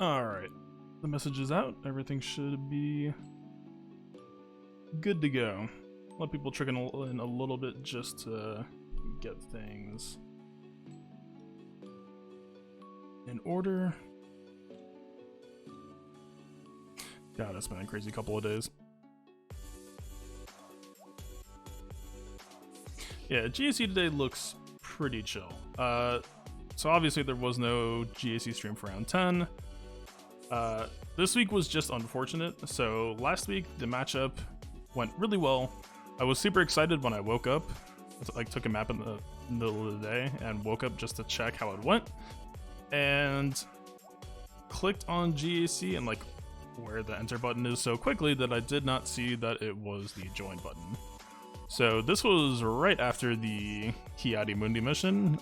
Alright, the message is out. Everything should be good to go. Let people trickle in a little bit just to get things in order. God, it's been a crazy couple of days. Yeah, GAC today looks pretty chill. So obviously there was no GAC stream for round 10. This week was just unfortunate. So last week the matchup went really well. I was super excited when I woke up. I took a map in the middle of the day and woke up just to check how it went, and clicked on GAC and like where the enter button is so quickly that I did not see that it was the join button. So this was right after the Hiati Mundi mission.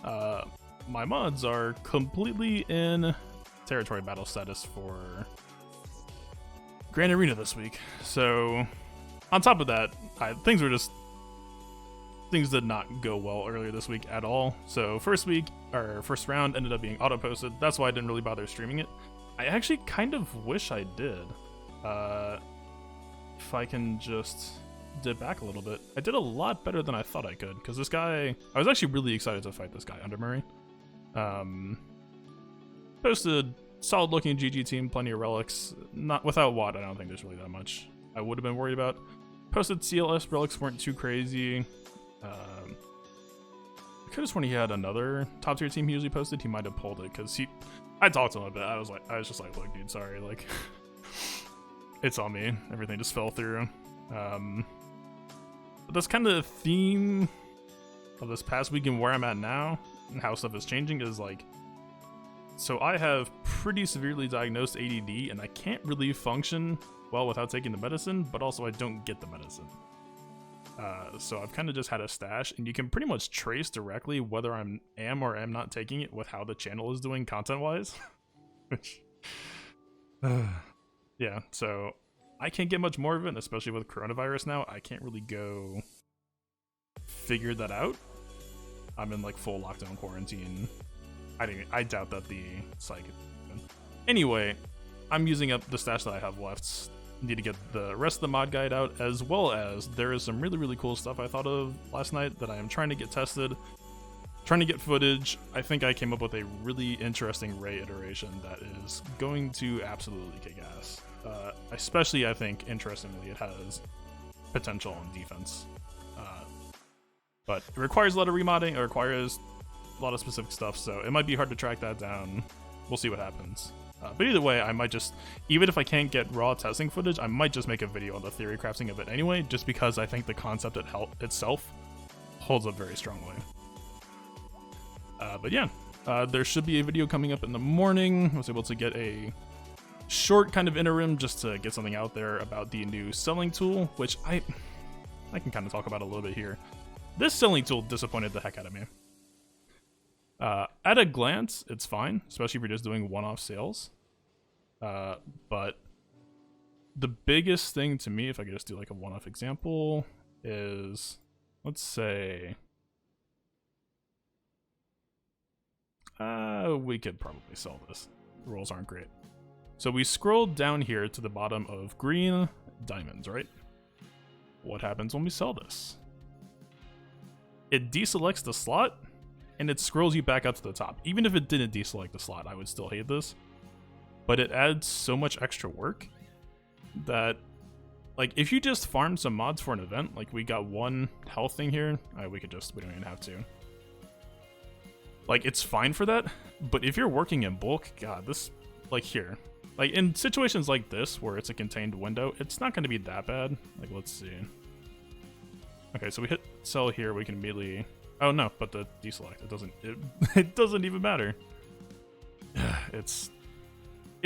My mods are completely in territory battle status for Grand Arena this week. So on top of that, things did not go well earlier this week at all. So first round ended up being auto posted. That's why I didn't really bother streaming it. I actually kind of wish I did. If I can just dip back a little bit. I did a lot better than I thought I could, because this guy, I was actually really excited to fight this guy, Undermurray. Posted solid looking GG team, plenty of relics. Not without Watt, I don't think there's really that much I would have been worried about. Posted CLS relics weren't too crazy. I could have sworn he had another top tier team he usually posted. He might have pulled it because I talked to him a bit. I was just like, look, dude, sorry, like it's on me. Everything just fell through. But that's kind of the theme of this past week and where I'm at now and how stuff is changing is like, so I have pretty severely diagnosed ADD and I can't really function well without taking the medicine, but also I don't get the medicine. So I've kind of just had a stash, and you can pretty much trace directly whether I am or am not taking it with how the channel is doing content-wise. Which, yeah, so I can't get much more of it, and especially with coronavirus now, I can't really go figure that out. I'm in like full lockdown quarantine. I doubt that the psych. Anyway, I'm using up the stash that I have left. Need to get the rest of the mod guide out, as well as there is some really cool stuff I thought of last night that I am trying to get tested, trying to get footage. I think I came up with a really interesting Ray iteration that is going to absolutely kick ass. Especially, I think, interestingly, it has potential on defense. But it requires a lot of remodding, it requires a lot of specific stuff, so it might be hard to track that down. We'll see what happens. But either way, I might just, even if I can't get raw testing footage, I might just make a video on the theory crafting of it anyway, just because I think the concept itself holds up very strongly. But yeah, there should be a video coming up in the morning. I was able to get a short kind of interim just to get something out there about the new selling tool, which I can kind of talk about a little bit here. This selling tool disappointed the heck out of me. At a glance, it's fine, especially if you're just doing one-off sales. But the biggest thing to me, if I could just do like a one-off example, is, let's say, we could probably sell this. The rolls aren't great. So we scroll down here to the bottom of green diamonds, right? What happens when we sell this? It deselects the slot, and it scrolls you back up to the top. Even if it didn't deselect the slot, I would still hate this. But it adds so much extra work that, like, if you just farm some mods for an event, like we got one health thing here, we don't even have to. Like, it's fine for that, but if you're working in bulk, God, this, like here, like in situations like this where it's a contained window, it's not going to be that bad. Like, let's see. Okay, so we hit sell here, we can immediately, oh no, but the deselect, it doesn't even matter. It's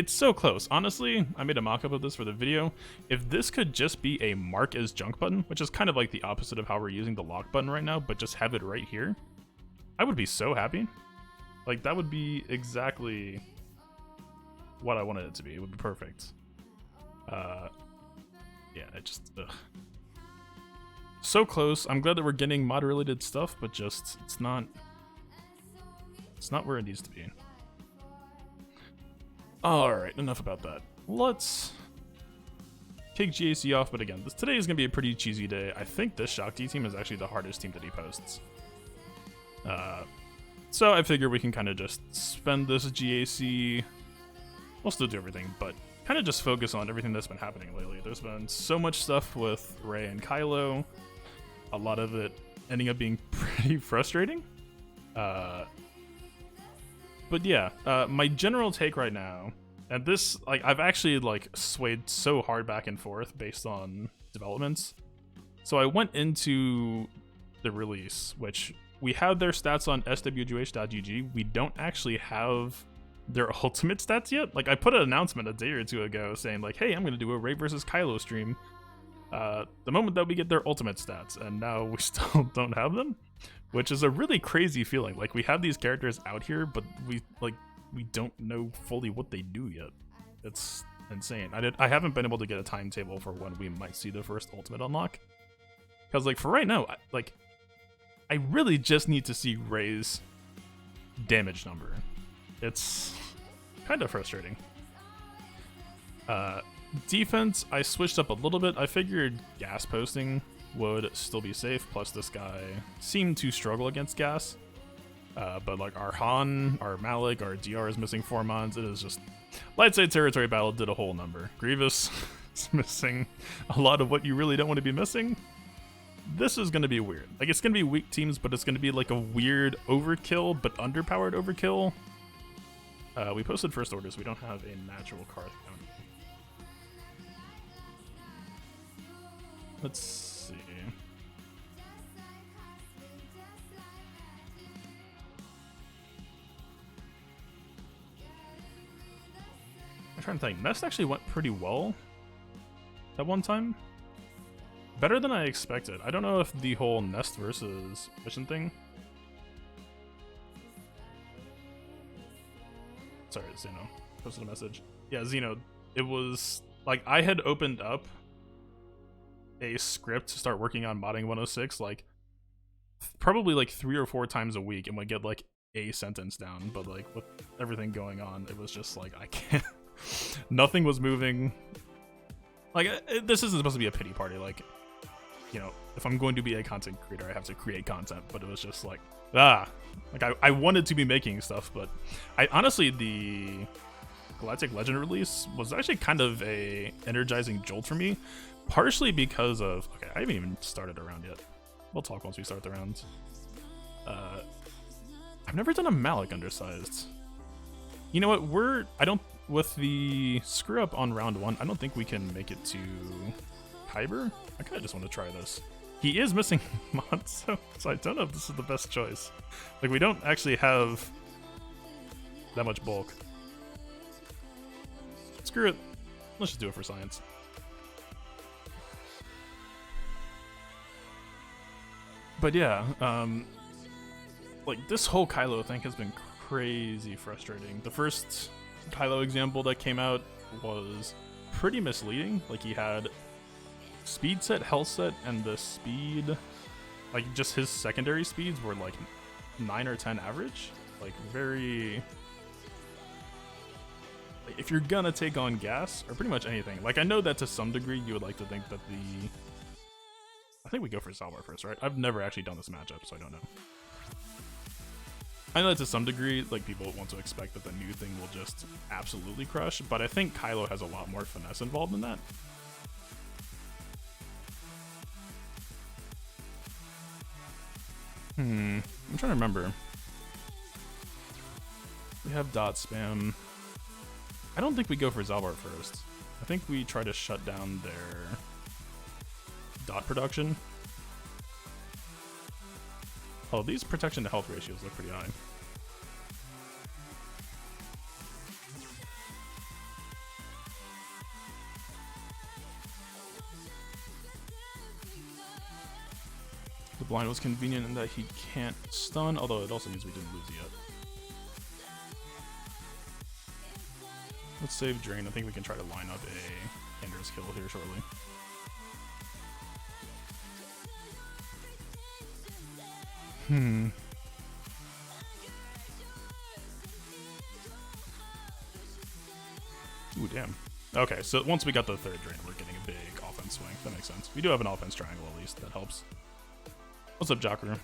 so close. Honestly, I made a mock-up of this for the video. If this could just be a mark as junk button, which is kind of like the opposite of how we're using the lock button right now, but just have it right here, I would be so happy. Like, that would be exactly what I wanted it to be. It would be perfect. Yeah, it just, ugh. So close. I'm glad that we're getting mod-related stuff, but just, it's not where it needs to be. Alright, enough about that. Let's kick GAC off, but again, today is going to be a pretty cheesy day. I think this Shakti team is actually the hardest team that he posts. So I figure we can kind of just spend this GAC. We'll still do everything, but kind of just focus on everything that's been happening lately. There's been so much stuff with Ray and Kylo. A lot of it ending up being pretty frustrating. But yeah, my general take right now, and this, like, I've actually like swayed so hard back and forth based on developments. So I went into the release, which we have their stats on swgh.gg. We don't actually have their ultimate stats yet. Like, I put an announcement a day or two ago saying like, hey, I'm gonna do a Ray versus Kylo stream the moment that we get their ultimate stats, and now we still don't have them, which is a really crazy feeling. Like, we have these characters out here, but we don't know fully what they do yet. It's insane. I haven't been able to get a timetable for when we might see the first ultimate unlock, because like for right now, I really just need to see Ray's damage number. It's kind of frustrating. Defense, I switched up a little bit. I figured gas posting would still be safe, plus this guy seemed to struggle against gas. But like our Han, our Malik, our DR is missing 4 mons. It is just Lightside Territory Battle did a whole number. Grievous is missing a lot of what you really don't want to be missing. This is going to be weird. Like, it's going to be weak teams, but it's going to be like a weird overkill, but underpowered overkill. We posted first orders. We don't have a natural card count. Let's see. I'm trying to think. Nest actually went pretty well at one time. Better than I expected. I don't know if the whole Nest versus mission thing. Sorry, Zeno posted a message. Yeah, Zeno. It was like I had opened up a script to start working on modding 106 like probably like 3 or 4 times a week, and would get like a sentence down, but like with everything going on, it was just like I can't. Nothing was moving. Like, this isn't supposed to be a pity party. Like, you know, if I'm going to be a content creator, I have to create content, but it was just like, like I wanted to be making stuff, but I honestly, the Galactic Legend release was actually kind of a energizing jolt for me, partially because of, okay, I haven't even started a round yet. We'll talk once we start the round. I've never done a Malik undersized. You know what, with the screw up on round 1, I don't think we can make it to Kyber. I kind of just want to try this. He is missing mods, so I don't know if this is the best choice. Like, we don't actually have that much bulk. Screw it. Let's just do it for science. But yeah, like, this whole Kylo thing has been crazy frustrating. The first Kylo example that came out was pretty misleading. Like, he had speed set, health set, and the speed, like, just his secondary speeds were like 9 or 10 average. Like, very, like, if you're gonna take on gas or pretty much anything, like, I know that to some degree you would like to think that I think we go for Salvar first, right? I've never actually done this matchup, so I don't know. I know that to some degree, like, people want to expect that the new thing will just absolutely crush, but I think Kylo has a lot more finesse involved in that. I'm trying to remember. We have dot spam. I don't think we go for Zalbar first. I think we try to shut down their dot production. Oh, these protection to health ratios look pretty high. The blind was convenient in that he can't stun, although it also means we didn't lose yet. Let's save Drain. I think we can try to line up a Hinder's kill here shortly. Ooh, damn. Okay, so once we got the third drain, we're getting a big offense swing. That makes sense. We do have an offense triangle at least. That helps. What's up, Jakaru?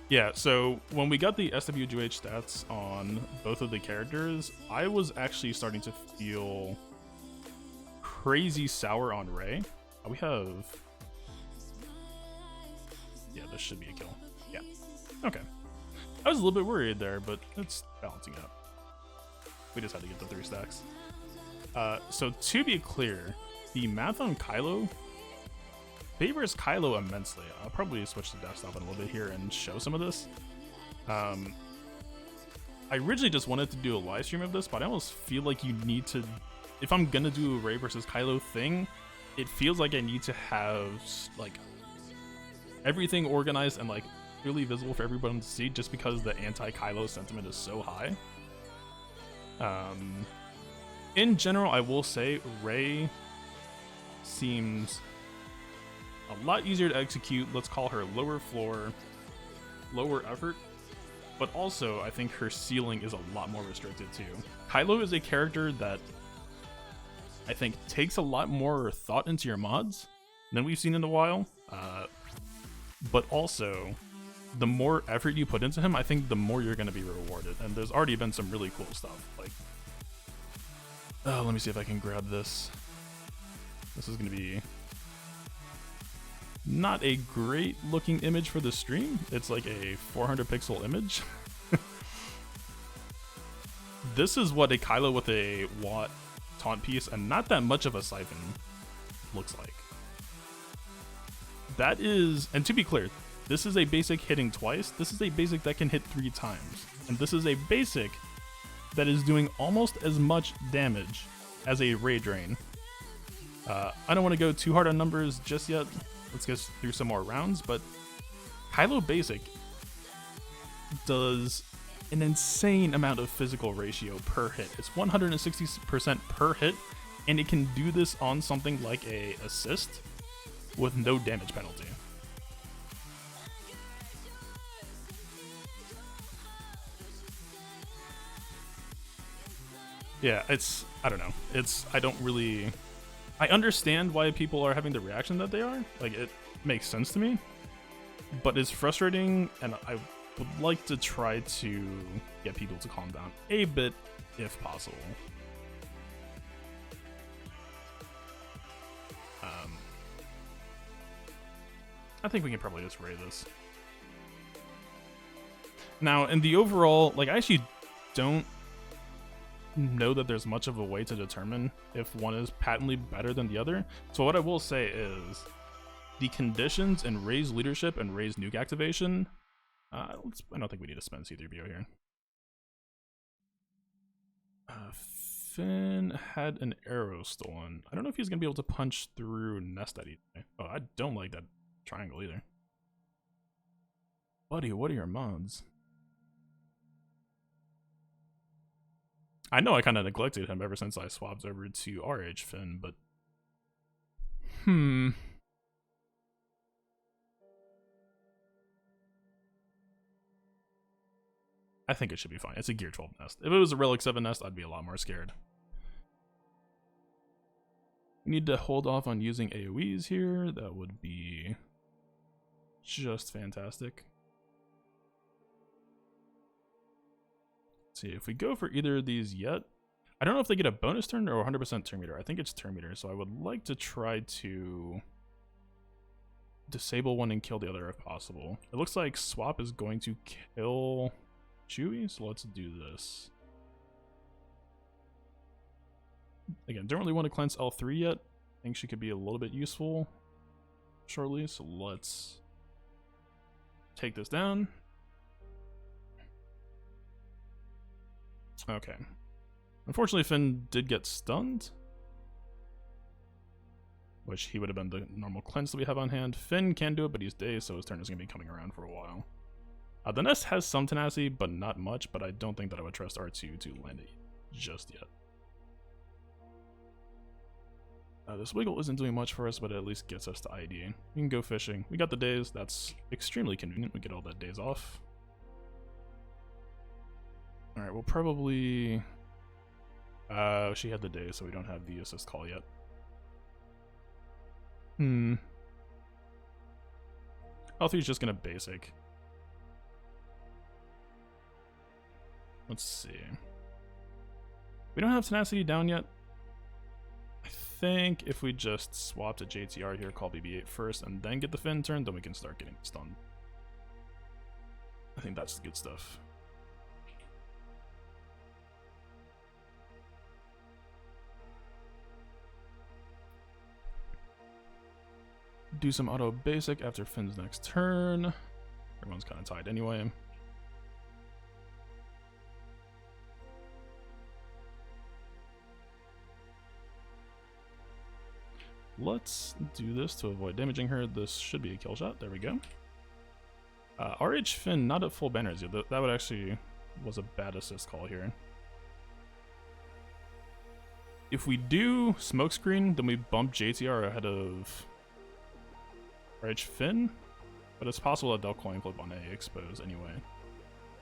Yeah, so when we got the SWGH stats on both of the characters, I was actually starting to feel crazy sour on Ray. We have... Yeah, this should be a kill. Yeah. Okay. I was a little bit worried there, but it's balancing out. We just had to get the 3 stacks. So to be clear, the math on Kylo favors Kylo immensely. I'll probably switch to desktop in a little bit here and show some of this. I originally just wanted to do a live stream of this, but I almost feel like you need to, if I'm gonna do a Rey versus Kylo thing, it feels like I need to have like everything organized and like really visible for everyone to see, just because the anti-Kylo sentiment is so high. In general, I will say Rey seems a lot easier to execute. Let's call her lower floor, lower effort, but also I think her ceiling is a lot more restricted too. Kylo is a character that I think takes a lot more thought into your mods than we've seen in a while, but also the more effort you put into him, I think the more you're going to be rewarded. And there's already been some really cool stuff. Like, let me see if I can grab this. This is going to be not a great looking image for the stream. It's like a 400 pixel image. This is what a Kylo with a Watt taunt piece and not that much of a siphon looks like. That is, and to be clear, this is a basic hitting twice. This is a basic that can hit 3 times. And this is a basic that is doing almost as much damage as a Ray Drain. I don't want to go too hard on numbers just yet. Let's get through some more rounds, but Kylo Basic does an insane amount of physical ratio per hit. It's 160% per hit, and it can do this on something like a assist with no damage penalty. Yeah, it's, I don't know. I understand why people are having the reaction that they are. Like, it makes sense to me, but it's frustrating, and I would like to try to get people to calm down a bit if possible. I think we can probably just Ray this. Now, in the overall, like, I actually don't know that there's much of a way to determine if one is patently better than the other. So what I will say is the conditions in Ray's leadership and Ray's nuke activation, I don't think we need to spend C3PO here. Finn had an arrow stolen. I don't know if he's gonna be able to punch through Nest that either. Oh, I don't like that triangle either. Buddy, what are your mods? I know I kind of neglected him ever since I swapped over to RH Finn, but... I think it should be fine. It's a Gear 12 nest. If it was a Relic 7 nest, I'd be a lot more scared. We need to hold off on using AoEs here. That would be just fantastic. Let's see, if we go for either of these yet, I don't know if they get a bonus turn or 100% turn meter. I think it's turn meter, so I would like to try to disable one and kill the other if possible. It looks like Swap is going to kill Chewie, so let's do this. Again, don't really want to cleanse L3 yet. I think she could be a little bit useful shortly, so let's take this down. Okay. Unfortunately, Finn did get stunned, which he would have been the normal cleanse that we have on hand. Finn can do it, but he's dazed, so his turn is going to be coming around for a while. The nest has some tenacity, but not much, but I don't think that I would trust R2 to land it just yet. This wiggle isn't doing much for us, but it at least gets us to ID. We can go fishing. We got the days. That's extremely convenient. We get all that days off. Alright, we'll probably She had the day, so we don't have the assist call yet. L3 is just gonna basic. Let's see. We don't have tenacity down yet. I think if we just swap to JTR here, call BB-8 first, and then get the Finn turn, then we can start getting stunned. I think that's good stuff. Do some auto basic after Finn's next turn. Everyone's kind of tied anyway. Let's do this to avoid damaging her. This should be a kill shot. There we go. RH Finn not at full banners yet. That would actually was a bad assist call here. If we do smokescreen, then we bump JTR ahead of RH Finn, but it's possible that they'll coin flip on A expose anyway.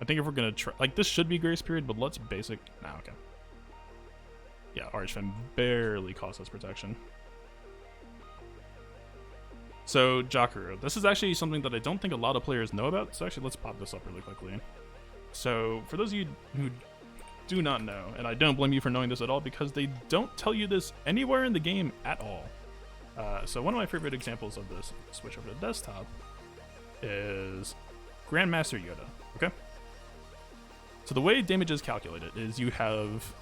I think if we're gonna try, like, this should be grace period, but let's basic. Nah, okay. Yeah, RH Finn barely cost us protection. So Jakuru, this is actually something that I don't think a lot of players know about. So actually, let's pop this up really quickly. So for those of you who do not know, and I don't blame you for knowing this at all, because they don't tell you this anywhere in the game at all. So one of my favorite examples of this, switch over to desktop, is Grandmaster Yoda, okay? So the way damage is calculated is you have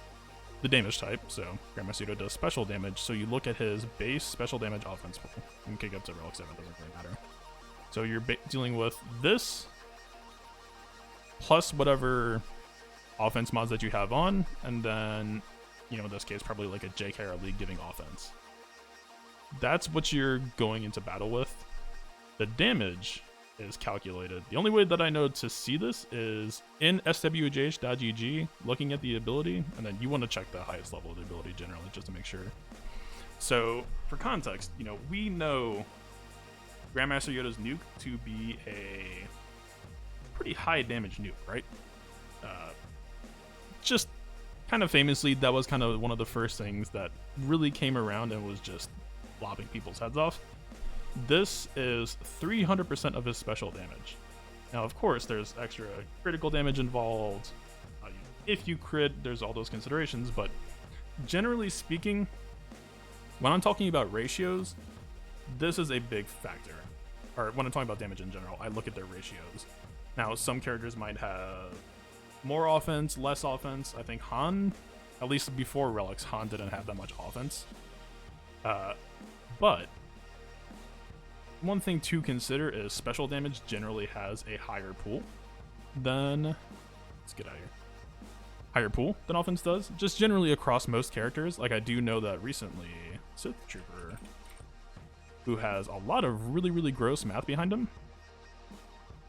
the damage type, so Grandmaster Yoda does special damage, so you look at his base special damage offense pool. You can kick up to Relic 7, doesn't really matter. So you're dealing with this, plus whatever offense mods that you have on, and then, you know, in this case, probably like a JKR League giving offense. That's what you're going into battle with. The damage is calculated. The only way that I know to see this is in swjh.gg, looking at the ability, and then you want to check the highest level of the ability generally, just to make sure. So, for context, you know, we know Grandmaster Yoda's nuke to be a pretty high damage nuke, right? Just kind of famously, that was kind of one of the first things that really came around and was just lobbing people's heads off. This is 300% of his special damage. Now, of course, there's extra critical damage involved. If you crit, there's all those considerations, but generally speaking, when I'm talking about ratios, this is a big factor. Or when I'm talking about damage in general, I look at their ratios. Now, some characters might have more offense, less offense. I think Han, at least before Relics, Han didn't have that much offense. But one thing to consider is special damage generally has a higher pool than, let's get out of here, higher pool than offense does, just generally across most characters. Like, I do know that recently Sith Trooper, who has a lot of really gross math behind him,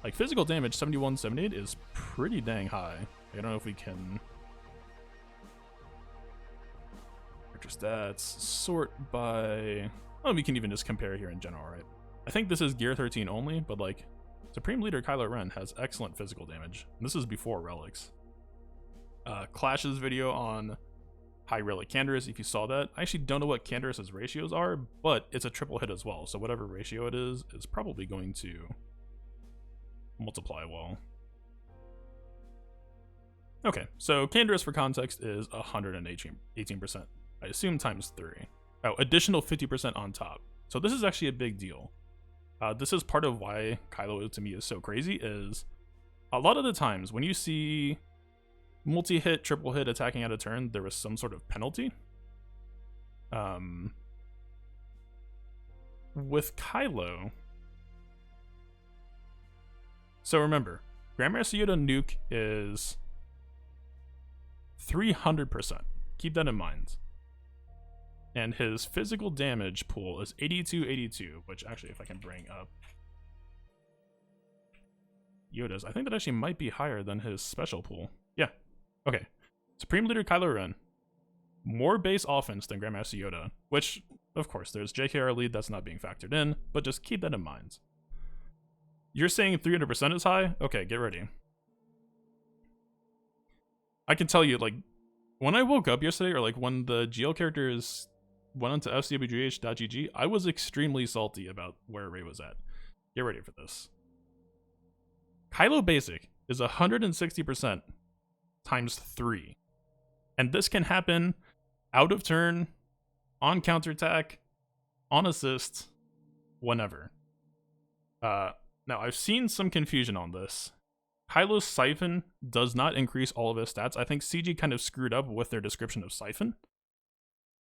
like physical damage 71, 78 is pretty dang high. I don't know if we can character stats sort by, well, we can even just compare here in general, right? I think this is Gear 13 only, but like Supreme Leader Kylo Ren has excellent physical damage. And this is before Relics. Clash's video on High Relic Canderous, if you saw that, I actually don't know what Canderous's ratios are, but it's a triple hit as well. So whatever ratio it is probably going to multiply well. Okay, so Canderous for context is 118%. I assume times 3. Oh, additional 50% on top. So this is actually a big deal. This is part of why Kylo to me is so crazy, is a lot of the times when you see multi-hit, triple hit attacking out of turn, there was some sort of penalty. With Kylo, so remember, Grandmaster Yoda nuke is 300%. Keep that in mind. And his physical damage pool is 82, which actually, if I can bring up Yoda's, I think that actually might be higher than his special pool. Yeah. Okay. Supreme Leader Kylo Ren, more base offense than Grandmaster Yoda, which, of course, there's JKR lead that's not being factored in, but just keep that in mind. You're saying 300% is high? Okay, get ready. I can tell you, like, When I woke up yesterday, or like when the GL characters went onto fcwgh.gg, I was extremely salty about where Ray was at. Get ready for this. Kylo Basic is 160% times 3. And this can happen out of turn, on counterattack, on assist, whenever. Now, I've seen some confusion on this. Kylo's Siphon does not increase all of his stats. I think CG kind of screwed up with their description of Siphon.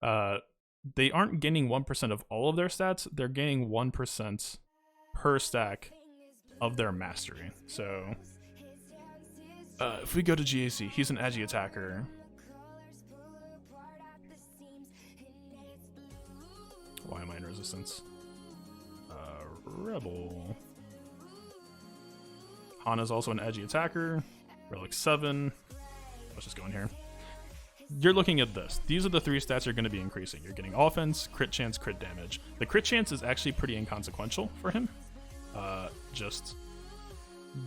They aren't gaining 1% of all of their stats. They're gaining 1% per stack of their mastery. So, if we go to GAC, he's an Agi attacker. Why am I in resistance? Rebel. Hana's also an edgy attacker. Relic 7. Let's just go in here. You're looking at this. These are the 3 stats you're going to be increasing. You're getting offense, crit chance, crit damage. The crit chance is actually pretty inconsequential for him.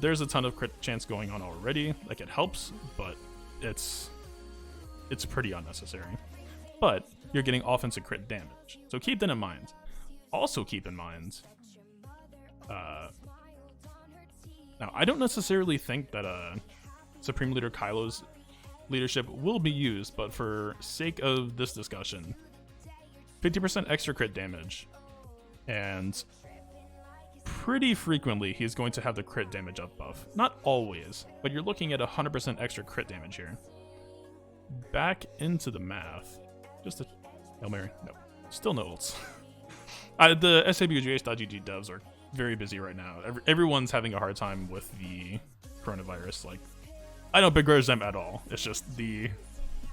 There's a ton of crit chance going on already. Like, it helps, but it's pretty unnecessary. But you're getting offense and crit damage. So keep that in mind. Also keep in mind, now I don't necessarily think that Supreme Leader Kylo's leadership will be used, but for sake of this discussion, 50% extra crit damage, and pretty frequently he's going to have the crit damage up buff. Not always, but you're looking at 100% extra crit damage here. Back into the math. Just a Hail Mary. No. Still no ults. The SABUGH.GG devs are very busy right now. Everyone's having a hard time with the coronavirus. Like, I don't begrudge them at all. It's just the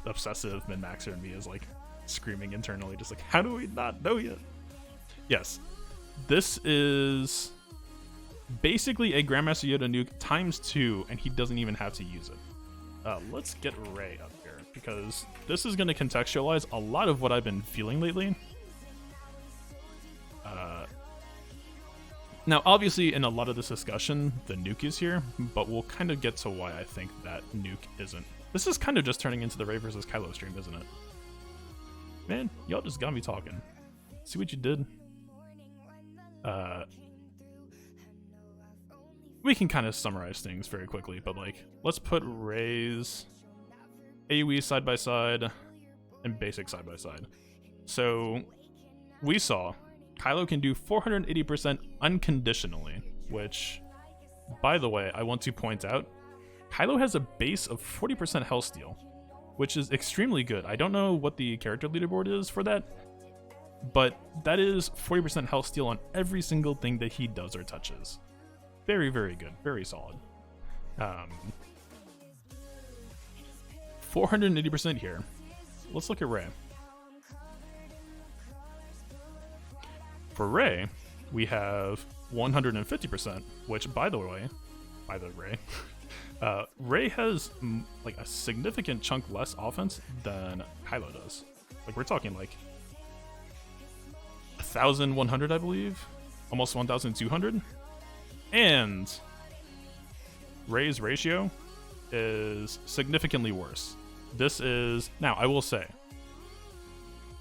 obsessive min-maxer in me is like screaming internally, just like, how do we not know yet? Yes. This is basically a Grandmaster Yoda nuke times 2, and he doesn't even have to use it. Let's get Ray up here, because this is going to contextualize a lot of what I've been feeling lately. Now, obviously, in a lot of this discussion, the nuke is here, but we'll kind of get to why I think that nuke isn't. This is kind of just turning into the Ray versus Kylo stream, isn't it? Man, y'all just got me talking. See what you did? We can kind of summarize things very quickly, but like, let's put Ray's AoE side by side and basic side by side. So we saw Kylo can do 480% unconditionally, which, by the way, I want to point out, Kylo has a base of 40% health steal, which is extremely good. I don't know what the character leaderboard is for that, but that is 40% health steal on every single thing that he does or touches. Very, very good. Very solid. 480% here. Let's look at Ray. For Ray, we have 150%, which, by the way, Ray has like a significant chunk less offense than Kylo does. Like, we're talking like 1,100, I believe, almost 1,200. And Ray's ratio is significantly worse. This is, now I will say,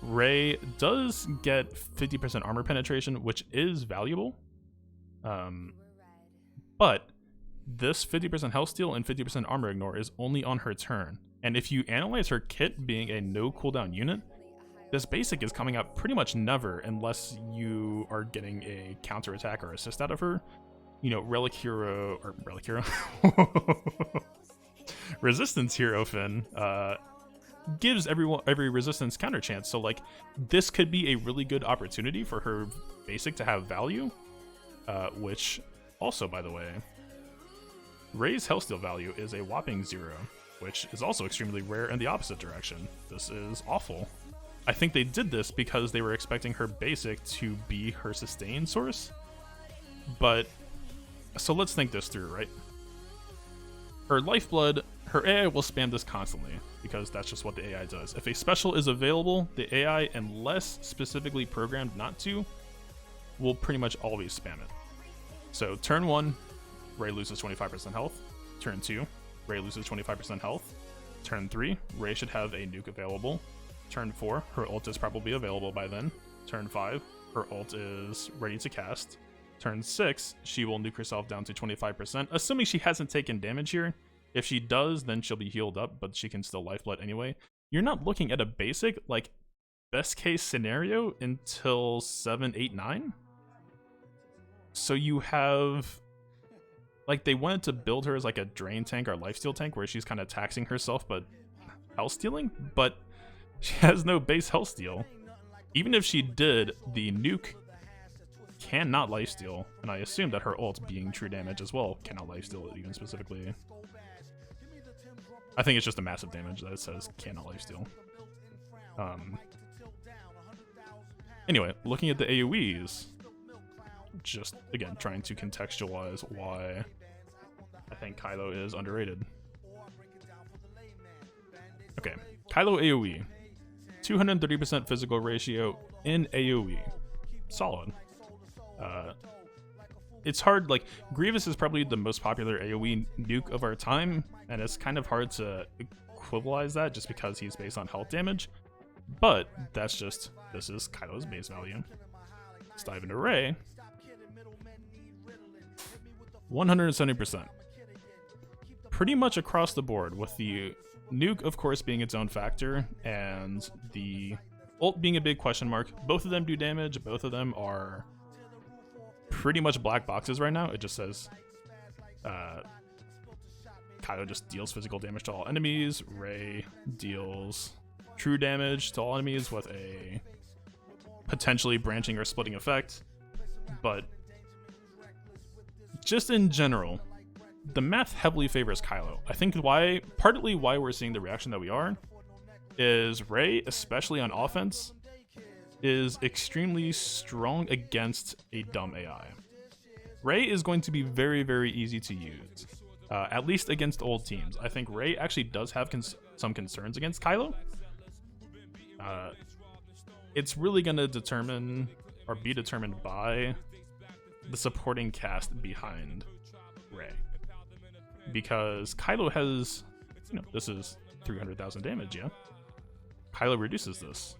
Ray does get 50% armor penetration, which is valuable. But this 50% health steal and 50% armor ignore is only on her turn. And if you analyze her kit being a no cooldown unit, this basic is coming out pretty much never unless you are getting a counter attack or assist out of her. You know, Relic Hero, Resistance Hero Finn, gives every resistance counter chance. So like, this could be a really good opportunity for her basic to have value, which also, by the way, Ray's health steal value is a whopping 0, which is also extremely rare in the opposite direction. This is awful. I think they did this because they were expecting her basic to be her sustain source. But so let's think this through, right? Her Lifeblood, her AI will spam this constantly, because that's just what the AI does. If a special is available, the AI, unless specifically programmed not to, will pretty much always spam it. So turn 1, Ray loses 25% health. Turn 2, Ray loses 25% health. Turn 3, Rei should have a nuke available. Turn 4, her ult is probably available by then. Turn 5, her ult is ready to cast. Turn 6, she will nuke herself down to 25%, assuming she hasn't taken damage here. If she does, then she'll be healed up, but she can still lifeblood anyway. You're not looking at a basic, like, best case scenario until 7, 8, 9. So you have, like, they wanted to build her as like a drain tank or lifesteal tank where she's kind of taxing herself but health stealing, but she has no base health steal. Even if she did, the nuke cannot lifesteal, and I assume that her ult, being true damage as well, cannot lifesteal it even specifically. I think it's just a massive damage that it says cannot lifesteal. Anyway, looking at the AoEs, just again trying to contextualize why I think Kylo is underrated. Okay, Kylo AoE, 230% physical ratio in AoE, solid. It's hard, like, Grievous is probably the most popular AoE nuke of our time, and it's kind of hard to equivalize that just because he's based on health damage, but that's just, this is Kylo's base value. Let's dive into Rei. 170%. Pretty much across the board, with the nuke, of course, being its own factor, and the ult being a big question mark. Both of them do damage, both of them are pretty much black boxes right now. It just says Kylo just deals physical damage to all enemies. Rei deals true damage to all enemies with a potentially branching or splitting effect. But just in general, the math heavily favors Kylo. I think partly why we're seeing the reaction that we are is Rei, especially on offense, is extremely strong against a dumb AI. Rei is going to be very, very easy to use, at least against old teams. I think Rei actually does have some concerns against Kylo. It's really going to determine, or be determined by, the supporting cast behind Rei. Because Kylo has, this is 300,000 damage, yeah? Kylo reduces this.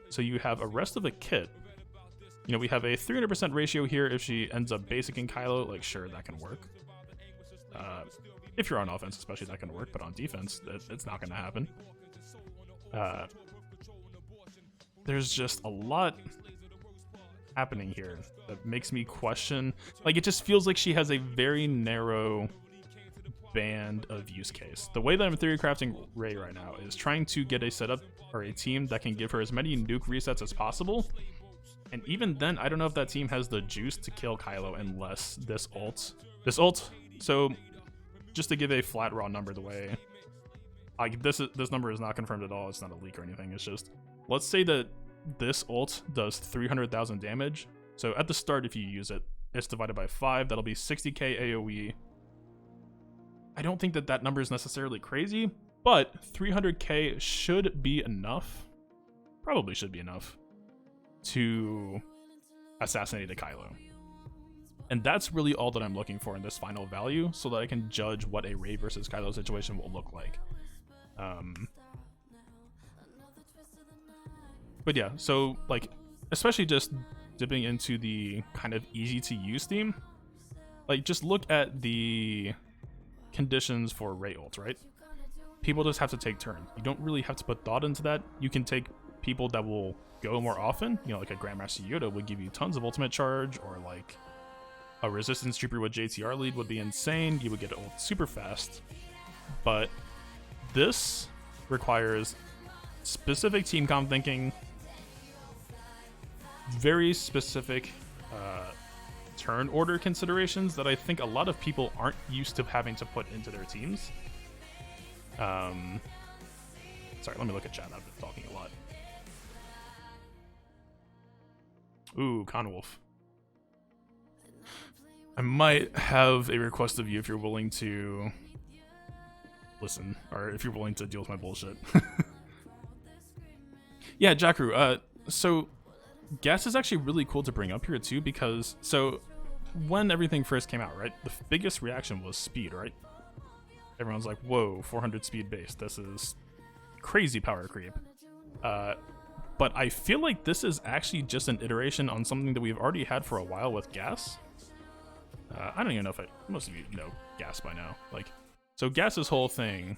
So you have a rest of the kit. We have a 300% ratio here if she ends up basicing Kylo. Like, sure, that can work. If you're on offense, especially, that can work. But on defense, it's not going to happen. There's just a lot happening here that makes me question. Like, it just feels like she has a very narrow band of use case. The way that I'm theory crafting Rei right now is trying to get a setup or a team that can give her as many nuke resets as possible. And even then, I don't know if that team has the juice to kill Kylo unless this ult. So just to give a flat raw number, the way this number is not confirmed at all. It's not a leak or anything. It's just, let's say that this ult does 300,000 damage. So at the start, if you use it, it's divided by 5. That'll be 60k AoE. I don't think that number is necessarily crazy, but 300k should be enough, probably should be enough, to assassinate a Kylo. And that's really all that I'm looking for in this final value, so that I can judge what a Rei versus Kylo situation will look like. But yeah, so, like, especially just dipping into the kind of easy to use theme, like, just look at the conditions for Rei ult, right? People just have to take turns. You don't really have to put thought into that. You can take people that will go more often, like a Grandmaster Yoda would give you tons of ultimate charge, or like a resistance trooper with JTR lead would be insane. You would get ult super fast. But this requires specific team comp thinking, very specific turn order considerations that I think a lot of people aren't used to having to put into their teams. Sorry, let me look at chat. I've been talking a lot. Ooh, Conwolf. I might have a request of you if you're willing to listen, or if you're willing to deal with my bullshit. Yeah, Jakru, so gas is actually really cool to bring up here too, because when everything first came out, right, the biggest reaction was speed, right? everyone's like, whoa, 400 speed base. This is crazy power creep. But I feel like this is actually just an iteration on something that we've already had for a while with gas. I don't even know if most of you know gas by now. Like, so Gas's whole thing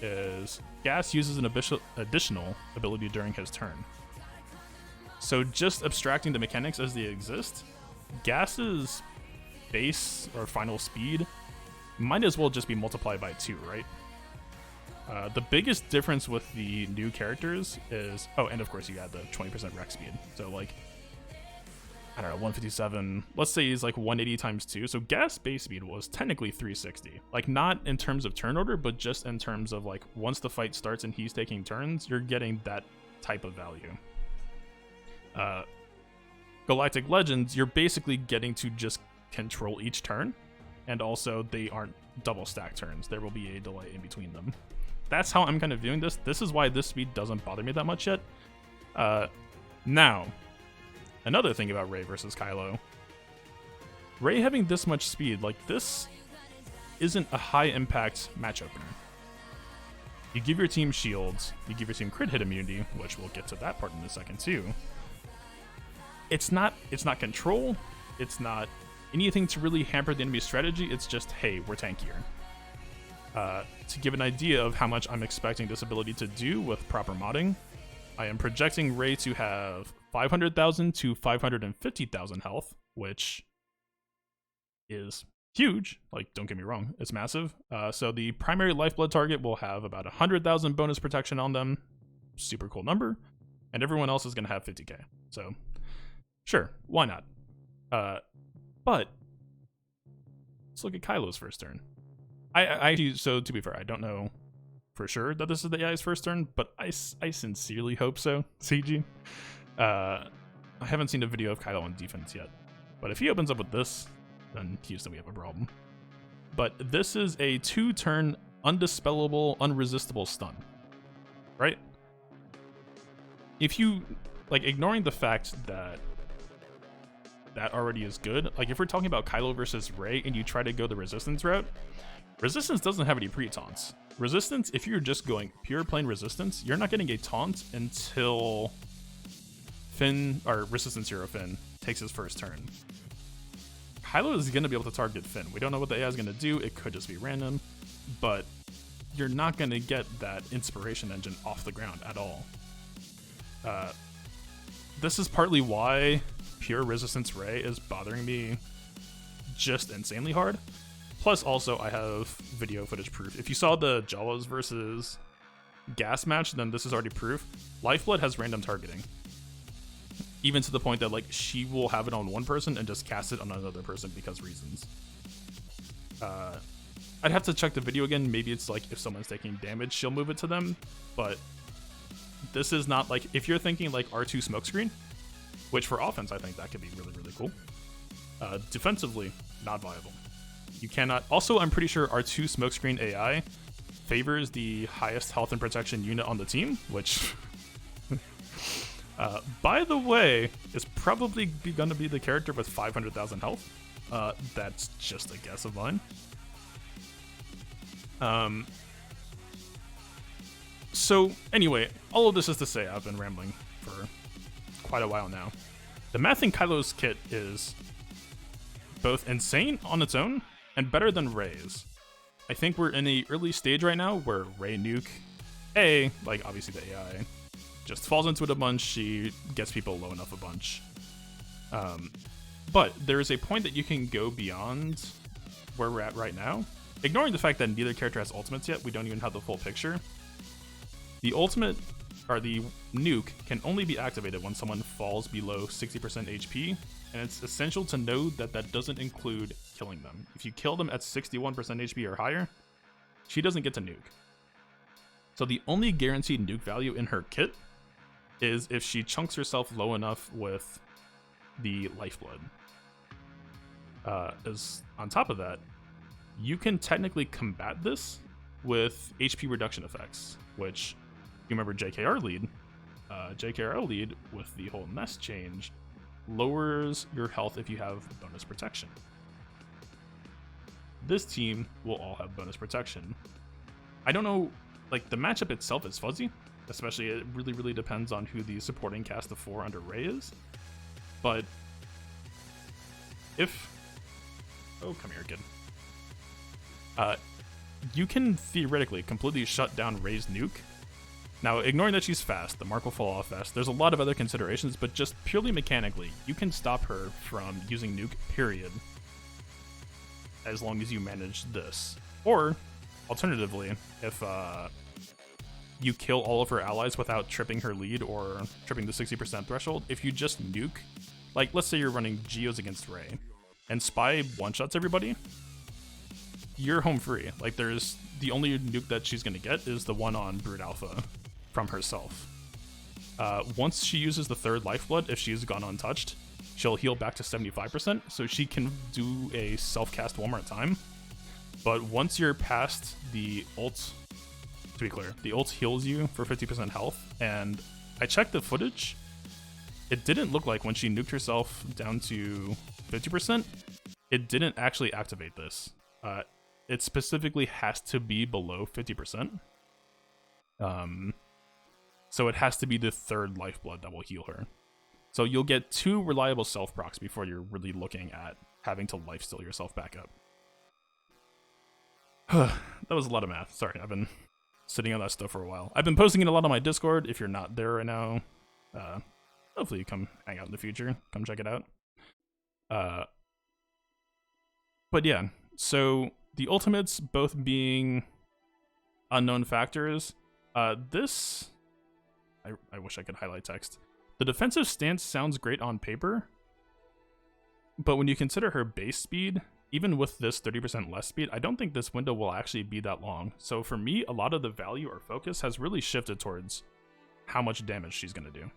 is gas uses an additional ability during his turn. So just abstracting the mechanics as they exist, Gas's base or final speed might as well just be multiplied by 2, right? The biggest difference with the new characters is, oh, and of course you add the 20% rec speed. So like, I don't know, 157, let's say he's like 180 times 2. So Gas base speed was technically 360. Like, not in terms of turn order, but just in terms of like, once the fight starts and he's taking turns, you're getting that type of value. Galactic Legends, you're basically getting to just control each turn, and also they aren't double stack turns. There will be a delay in between them. That's how I'm kind of viewing this. This is why this speed doesn't bother me that much yet. Now, another thing about Ray versus Kylo. Ray having this much speed, like, this isn't a high impact match opener. You give your team shields, you give your team crit hit immunity, which we'll get to that part in a second too. It's not control, it's not anything to really hamper the enemy strategy, it's just, hey, we're tankier. To give an idea of how much I'm expecting this ability to do with proper modding, I am projecting Ray to have 500,000 to 550,000 health, which is huge. Like, don't get me wrong, it's massive. So the primary lifeblood target will have about 100,000 bonus protection on them. Super cool number. And everyone else is going to have 50k. So, sure, why not? But let's look at Kylo's first turn. So to be fair, I don't know for sure that this is the AI's first turn, but I sincerely hope so, CG. I haven't seen a video of Kylo on defense yet, but if he opens up with this, then Houston, we have a problem. But this is a 2-turn undispellable, unresistible stun, right? If you, like, ignoring the fact that that already is good, like, if we're talking about Kylo versus Rey and you try to go the resistance route, resistance doesn't have any pre-taunts. Resistance, if you're just going pure plain resistance, you're not getting a taunt until Finn, or Resistance Hero Finn, takes his first turn. Kylo is going to be able to target Finn. We don't know what the AI is going to do. It could just be random, but you're not going to get that inspiration engine off the ground at all. This is partly why pure resistance Rey is bothering me just insanely hard. Plus, also, I have video footage proof. If you saw the Jawas versus Gas match, then this is already proof. Lifeblood has random targeting. Even to the point that, like, she will have it on one person and just cast it on another person because reasons. I'd have to check the video again. Maybe it's like if someone's taking damage, she'll move it to them. But this is not like, if you're thinking like R2 smokescreen, which for offense, I think that could be really, really cool. Defensively, not viable. You cannot. Also, I'm pretty sure R2 smokescreen AI favors the highest health and protection unit on the team, which, by the way, is probably going to be the character with 500,000 health. That's just a guess of mine. So anyway, all of this is to say I've been rambling for quite a while now. The math in Kylo's kit is both insane on its own and better than Rey's. I think we're in the early stage right now where Rey nuke, like obviously the AI, just falls into it a bunch, she gets people low enough a bunch. But there is a point that you can go beyond where we're at right now. Ignoring the fact that neither character has ultimates yet, we don't even have the full picture. The ultimate, or the nuke, can only be activated when someone falls below 60% HP, and it's essential to know that that doesn't include killing them. If you kill them at 61% HP or higher, she doesn't get to nuke. So the only guaranteed nuke value in her kit is if she chunks herself low enough with the lifeblood. As on top of that, you can technically combat this with HP reduction effects, which, if you remember JKR lead, JKR lead with the whole nest change lowers your health if you have bonus protection. this team will all have bonus protection. I don't know, like, the matchup itself is fuzzy, especially it really depends on who the supporting cast of 4 under Ray is. But if... Oh, come here, kid. You can theoretically completely shut down Ray's nuke. Now, ignoring that she's fast, the mark will fall off fast. There's a lot of other considerations, but just purely mechanically, you can stop her from using nuke, period. As long as you manage this. Or, alternatively, if you kill all of her allies without tripping her lead or tripping the 60% threshold, if you just nuke, like let's say you're running Geos against Ray, and Spy one-shots everybody, you're home free. Like, there's the only nuke that she's gonna get is the one on Brood Alpha from herself. Once she uses the 3rd lifeblood, if she's gone untouched, she'll heal back to 75%, so she can do a self-cast one more time. But once you're past the ult, to be clear, the ult heals you for 50% health, and I checked the footage, it didn't look like when she nuked herself down to 50%, it didn't actually activate this. It specifically has to be below 50%. So it has to be the 3rd lifeblood that will heal her. So you'll get 2 reliable self procs before you're really looking at having to lifesteal yourself back up. That was a lot of math. Sorry, I've been sitting on that stuff for a while. I've been posting it a lot on my Discord. If you're not there right now, hopefully you come hang out in the future. Come check it out. But yeah, so the ultimates both being unknown factors. This... I wish I could highlight text. The defensive stance sounds great on paper, but when you consider her base speed, even with this 30% less speed, I don't think this window will actually be that long. So for me, a lot of the value or focus has really shifted towards how much damage she's going to do.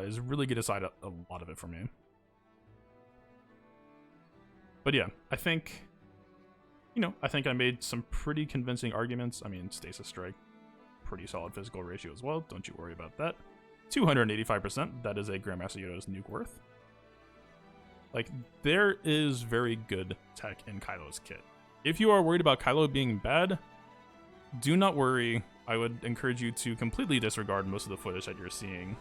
Is really going to decide a lot of it for me. But yeah, I think I made some pretty convincing arguments. I mean, Stasis Strike, pretty solid physical ratio as well. Don't you worry about that. 285%, that is a Grandmaster Yoda's nuke worth. Like, there is very good tech in Kylo's kit. If you are worried about Kylo being bad, do not worry. I would encourage you to completely disregard most of the footage that you're seeing.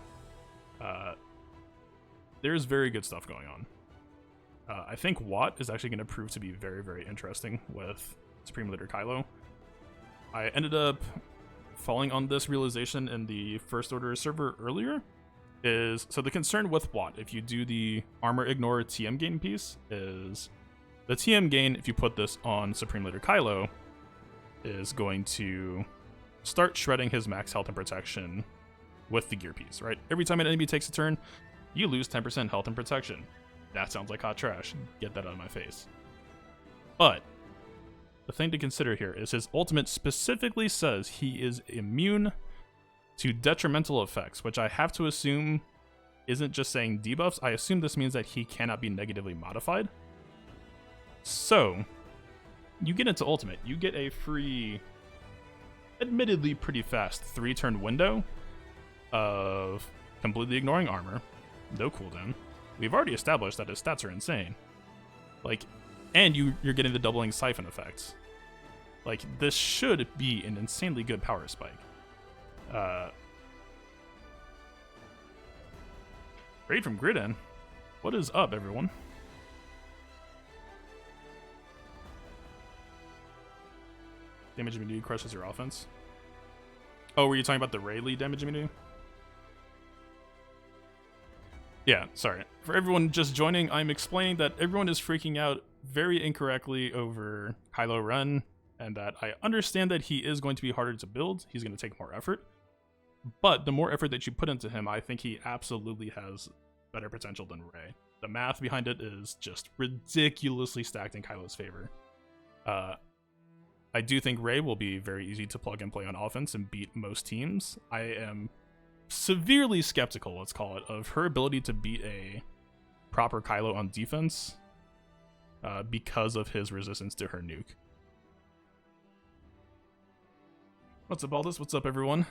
There's very good stuff going on. I think Watt is actually going to prove to be very interesting with Supreme Leader Kylo. I ended up falling on this realization in the First Order server earlier. So the concern with Watt, if you do the armor ignore TM gain piece, is the TM gain, if you put this on Supreme Leader Kylo, is going to start shredding his max health and protection with the gear piece, right? Every time an enemy takes a turn, you lose 10% health and protection. That sounds like hot trash. Get that out of my face. But the thing to consider here is his ultimate specifically says he is immune to detrimental effects, which I have to assume isn't just saying debuffs. I assume this means that he cannot be negatively modified. So, you get into ultimate, you get a free, admittedly pretty fast 3-turn window of completely ignoring armor, no cooldown. We've already established that his stats are insane. Like, and you're getting the doubling siphon effects. Like, this should be an insanely good power spike. Raid from Gridden. What is up, everyone? Damage immunity crushes your offense. Oh, were you talking about the Ray lead damage immunity? Yeah, sorry. For everyone just joining, I'm explaining that everyone is freaking out very incorrectly over Kylo Ren, and that I understand that he is going to be harder to build. He's going to take more effort. But the more effort that you put into him, I think he absolutely has better potential than Ray. The math behind it is just ridiculously stacked in Kylo's favor. I do think Ray will be very easy to plug and play on offense and beat most teams. I am severely skeptical, let's call it, of her ability to beat a proper Kylo on defense because of his resistance to her nuke. What's up, Aldous? What's up, everyone?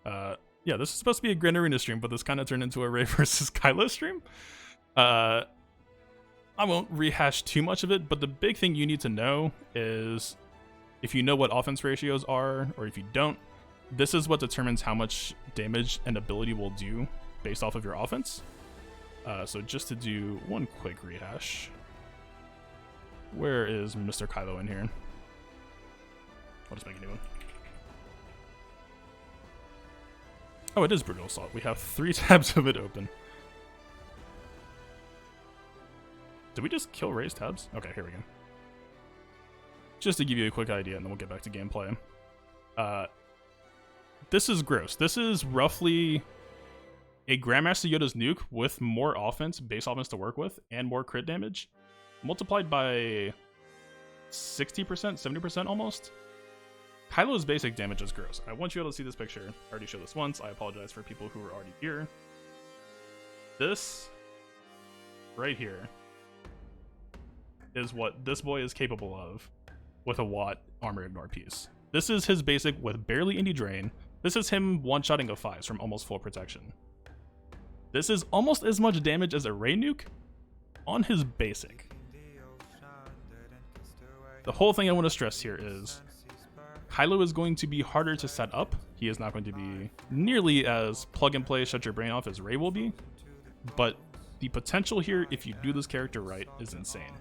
Yeah, this is supposed to be a Grand Arena stream, but this kind of turned into a Ray versus Kylo stream. I won't rehash too much of it, but the big thing you need to know is if you know what offense ratios are, or if you don't, this is what determines how much damage an ability will do based off of your offense. So just to do one quick rehash. Where is Mr. Kylo in here? I'll just make a new one. Oh, it is Brutal Assault. We have 3 tabs of it open. Did we just kill Ray's tabs? Okay, here we go. Just to give you a quick idea, and then we'll get back to gameplay. This is gross. This is roughly a Grandmaster Yoda's nuke with more offense, base offense to work with, and more crit damage, multiplied by 60%, 70% almost. Kylo's basic damage is gross. I want you all to see this picture. I already showed this once. I apologize for people who were already here. This right here is what this boy is capable of with a Watt armor ignore piece. This is his basic with barely any drain. This is him one-shotting a 5s from almost full protection. This is almost as much damage as a Ray nuke on his basic. The whole thing I want to stress here is Kylo is going to be harder to set up. He is not going to be nearly as plug and play, shut your brain off as Ray will be, but the potential here, if you do this character right, is insane.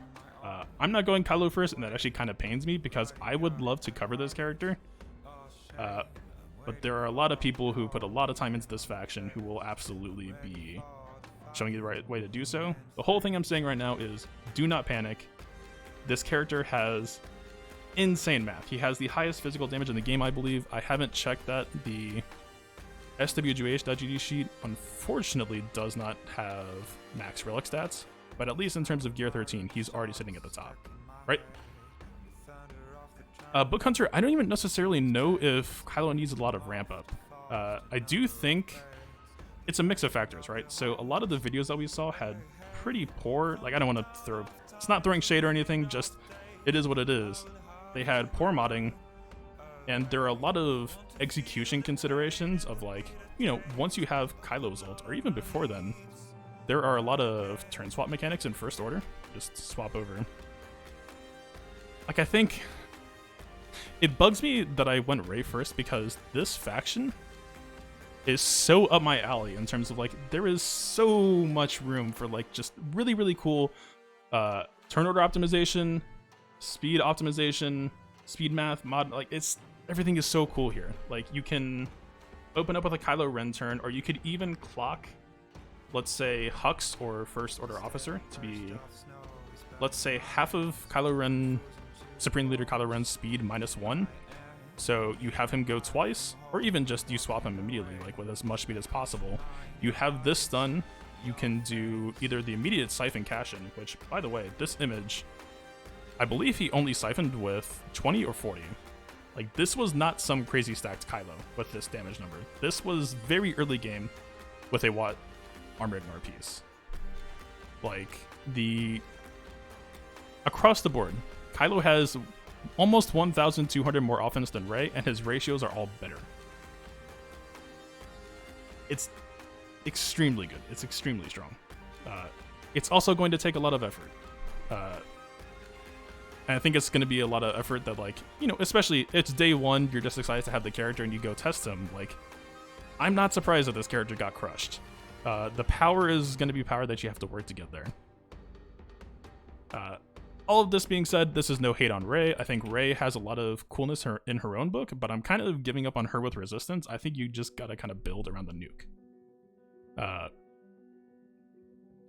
I'm not going Kylo first, and that actually kind of pains me because I would love to cover this character. But there are a lot of people who put a lot of time into this faction who will absolutely be showing you the right way to do so. The whole thing I'm saying right now is do not panic. This character has insane math. He has the highest physical damage in the game, I believe. I haven't checked that. The swgh.gd sheet unfortunately does not have max relic stats, but at least in terms of gear 13, he's already sitting at the top, right? Book Hunter, I don't even necessarily know if Kylo needs a lot of ramp up. I do think it's a mix of factors, right? So a lot of the videos that we saw had pretty poor, like I don't want to throw, it's not throwing shade or anything, just it is what it is. They had poor modding, and there are a lot of execution considerations of like, you know, once you have Kylo's ult, or even before then, there are a lot of turn swap mechanics in First Order. Just swap over. Like, I think it bugs me that I went Ray first because this faction is so up my alley in terms of like, there is so much room for like just really, really cool turn order optimization, speed optimization, speed math, mod, like it's, everything is so cool here. Like you can open up with a Kylo Ren turn, or you could even clock, let's say Hux or First Order Officer to be, let's say half of Kylo Ren, Supreme Leader Kylo Ren's speed -1. So you have him go twice, or even just you swap him immediately, like with as much speed as possible. You have this stun, you can do either the immediate Siphon Cash-In, which, by the way, this image, I believe he only siphoned with 20 or 40. Like, this was not some crazy stacked Kylo with this damage number. This was very early game with a Watt armor ignore piece. Like, across the board, Kylo has almost 1,200 more offense than Rey, and his ratios are all better. It's extremely good. It's extremely strong. It's also going to take a lot of effort. And I think it's going to be a lot of effort that, like, you know, especially it's day one, you're just excited to have the character and you go test him. Like, I'm not surprised that this character got crushed. The power is going to be power that you have to work to get there. All of this being said, this is no hate on Rey. I think Rey has a lot of coolness in her own book, but I'm kind of giving up on her with Resistance. I think you just gotta kind of build around the nuke.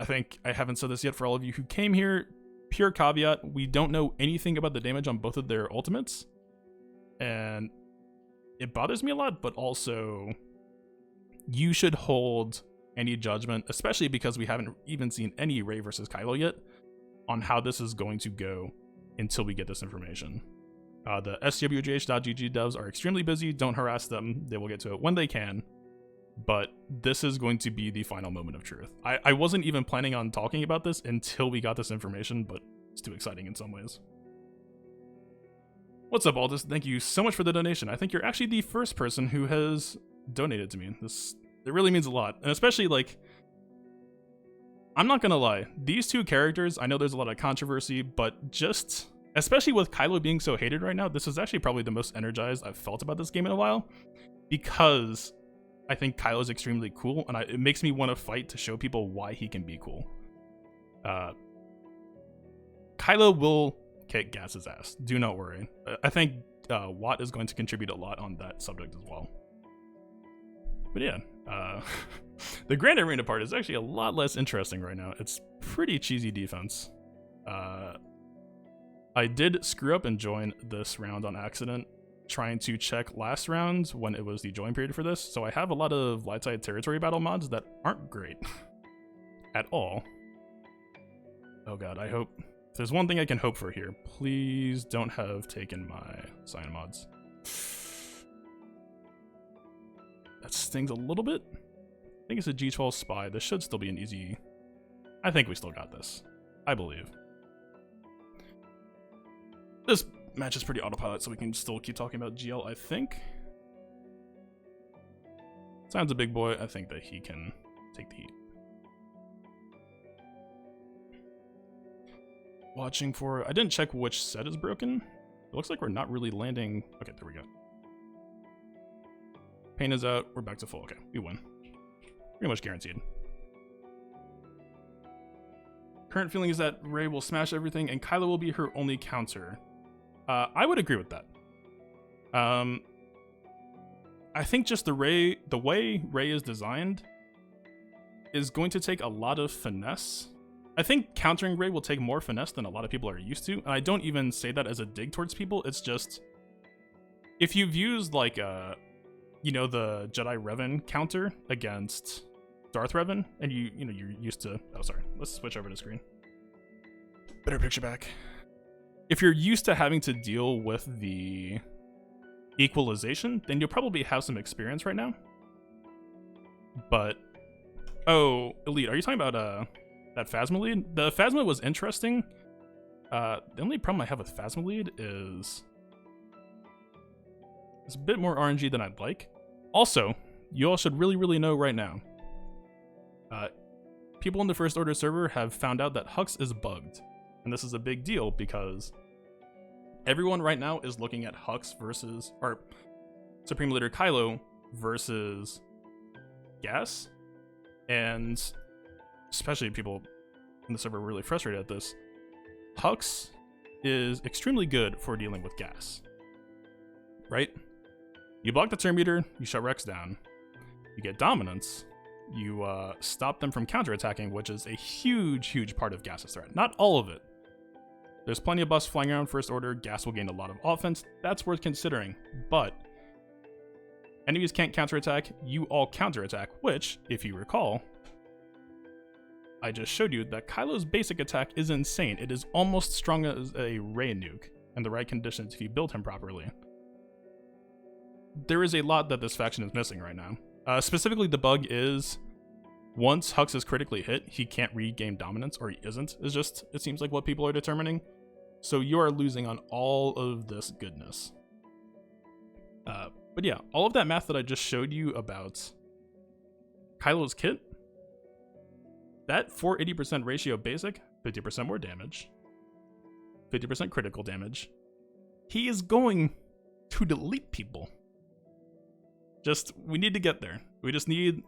I think I haven't said this yet for all of you who came here. Pure caveat, we don't know anything about the damage on both of their ultimates. And it bothers me a lot, but also you should hold any judgment, especially because we haven't even seen any Rey versus Kylo yet, on how this is going to go until we get this information. The swgh.gg devs are extremely busy. Don't harass them. They will get to it when they can. But this is going to be the final moment of truth. I wasn't even planning on talking about this until we got this information, but it's too exciting in some ways. What's up, Aldous? Thank you so much for the donation. I think you're actually the first person who has donated to me. It really means a lot. And especially, like, I'm not gonna lie, these two characters, I know there's a lot of controversy, but just, especially with Kylo being so hated right now, this is actually probably the most energized I've felt about this game in a while, because I think Kylo's extremely cool, and it makes me want to fight to show people why he can be cool. Kylo will kick GAC's ass, do not worry. I think Watt is going to contribute a lot on that subject as well. But yeah, the Grand Arena part is actually a lot less interesting right now. It's pretty cheesy defense. I did screw up and join this round on accident, trying to check last round when it was the join period for this, so I have a lot of light side territory battle mods that aren't great at all. Oh god, I hope... If there's one thing I can hope for here, please don't have taken my sign mods. That stings a little bit. I think it's a G12 spy. This should still be an easy... I think we still got this. I believe. This match is pretty autopilot, so we can still keep talking about GL, I think. Sounds a big boy. I think that he can take the heat. Watching for... I didn't check which set is broken. It looks like we're not really landing... Okay, there we go. Pain is out. We're back to full. Okay, we win. Pretty much guaranteed. Current feeling is that Rey will smash everything and Kylo will be her only counter. I would agree with that. I think just the way Rey is designed is going to take a lot of finesse. I think countering Rey will take more finesse than a lot of people are used to, and I don't even say that as a dig towards people. It's just, if you've used like you know, the Jedi Revan counter against Darth Revan, and you know you're used to... Oh, sorry. Let's switch over to screen. Better picture back. If you're used to having to deal with the equalization, then you'll probably have some experience right now. But... Oh, Elite, are you talking about that Phasma lead? The Phasma was interesting. The only problem I have with Phasma lead is... it's a bit more RNG than I'd like. Also, you all should really know right now. People in the First Order server have found out that Hux is bugged. And this is a big deal because everyone right now is looking at Hux versus... or Supreme Leader Kylo versus Gas. And especially people in the server are really frustrated at this. Hux is extremely good for dealing with Gas. Right? You block the turn meter, you shut Rex down. You get dominance. You stop them from counterattacking, which is a huge part of Gas's threat. Not all of it. There's plenty of buffs flying around First Order. Gas will gain a lot of offense. That's worth considering. But enemies can't counterattack. You all counterattack, which, if you recall, I just showed you that Kylo's basic attack is insane. It is almost strong as a Rey nuke in the right conditions if you build him properly. There is a lot that this faction is missing right now. Specifically, the bug is once Hux is critically hit, he can't regain dominance, or he isn't. It's just, it seems like what people are determining. So you are losing on all of this goodness. But yeah, all of that math that I just showed you about Kylo's kit, that 480% ratio basic, 50% more damage, 50% critical damage, he is going to delete people. Just, we need to get there. We just need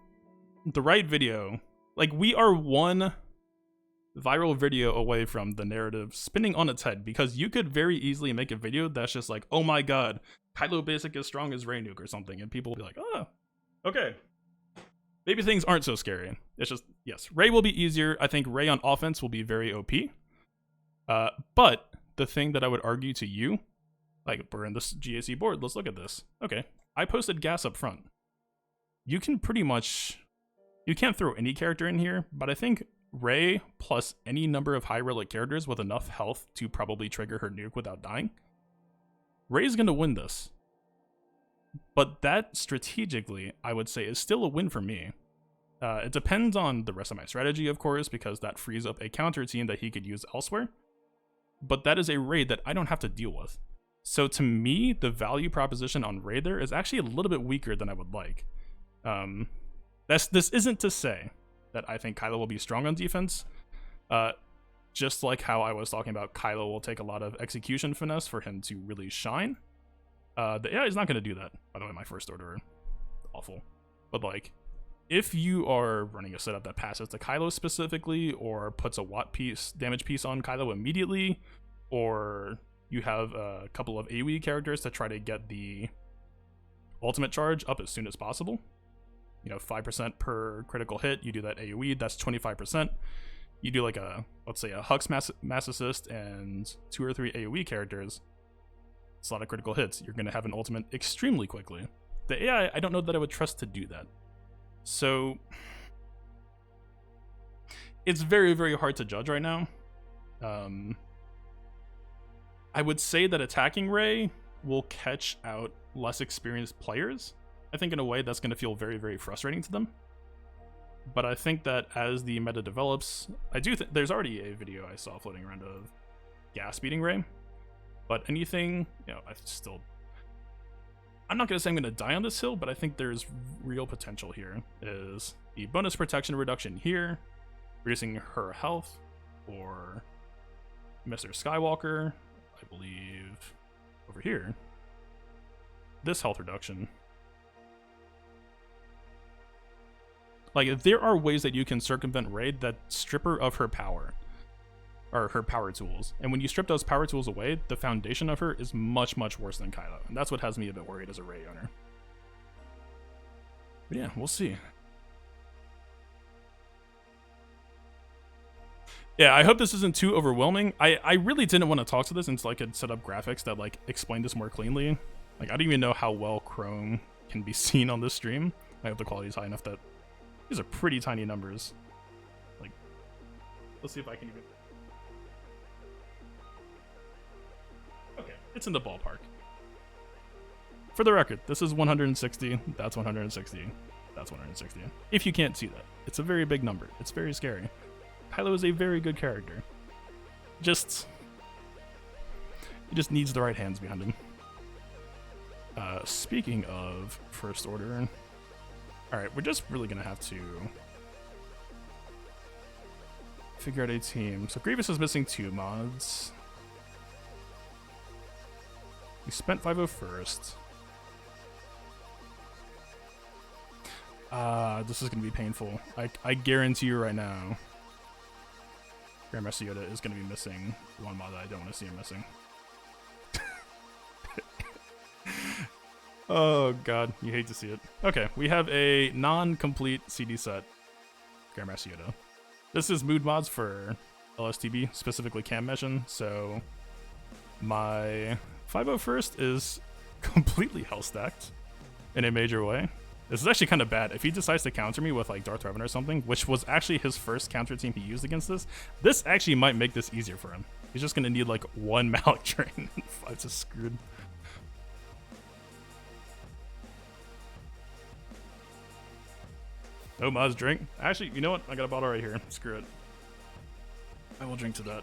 the right video. Like, we are one viral video away from the narrative spinning on its head, because you could very easily make a video that's just like, oh my god, Kylo basic is strong as Rey nuke or something, and people will be like, oh, okay. Maybe things aren't so scary. It's just, yes, Rey will be easier. I think Rey on offense will be very OP. But the thing that I would argue to you, like, we're in this GAC board, let's look at this. Okay. I posted Gas up front. You can pretty much... You can't throw any character in here, but I think Rey plus any number of high relic characters with enough health to probably trigger her nuke without dying. Rey's gonna win this. But that, strategically, I would say is still a win for me. It depends on the rest of my strategy, of course, because that frees up a counter team that he could use elsewhere. But that is a raid that I don't have to deal with. So to me, the value proposition on Rey there is actually a little bit weaker than I would like. This isn't to say that I think Kylo will be strong on defense. Just like how I was talking about, Kylo will take a lot of execution finesse for him to really shine. The AI is not going to do that. By the way, my first order, awful. But like, if you are running a setup that passes to Kylo specifically, or puts a watt damage piece on Kylo immediately, or you have a couple of AoE characters to try to get the ultimate charge up as soon as possible, 5% per critical hit, you do that AoE, that's 25%. You do like let's say a Hux mass assist and 2 or 3 AoE characters, it's a lot of critical hits. You're going to have an ultimate extremely quickly. The AI, I don't know that I would trust to do that. So it's very, very hard to judge right now. I would say that attacking Rey will catch out less experienced players. I think in a way that's going to feel very, very frustrating to them. But I think that as the meta develops, I do think there's already a video I saw floating around of gas beating Rey. But anything, I'm not going to say I'm going to die on this hill, but I think there's real potential here. Is the bonus protection reduction here, reducing her health, or Mr. Skywalker, I believe, over here, this health reduction. Like, there are ways that you can circumvent Rey that strip her of her power, or her power tools. And when you strip those power tools away, the foundation of her is much, much worse than Kylo. And that's what has me a bit worried as a Rey owner. But yeah, we'll see. Yeah, I hope this isn't too overwhelming. I really didn't want to talk to this until I could set up graphics that like explain this more cleanly. Like, I don't even know how well Chrome can be seen on this stream. I hope the quality is high enough that these are pretty tiny numbers. Like, let's see if I can even... Okay, it's in the ballpark. For the record, this is 160, that's 160, that's 160. If you can't see that, it's a very big number. It's very scary. Kylo is a very good character. He just needs the right hands behind him. Speaking of First Order, alright, we're just really gonna have to figure out a team. So Grievous is missing 2 mods. We spent 501st. This is gonna be painful. I guarantee you right now, Grandmaster Yoda is gonna be missing 1 mod that I don't want to see him missing. Oh god, you hate to see it. Okay, we have a non-complete CD set Grandmaster Yoda. This is mood mods for LSTB, specifically Cam Mission, so my 501st is completely hell stacked in a major way. This is actually kind of bad. If he decides to counter me with like Darth Revan or something, which was actually his first counter team he used against this actually might make this easier for him. He's just gonna need like 1 Malak train and 5 just screwed. No mods drink. Actually, you know what? I got a bottle right here. Screw it. I will drink to that.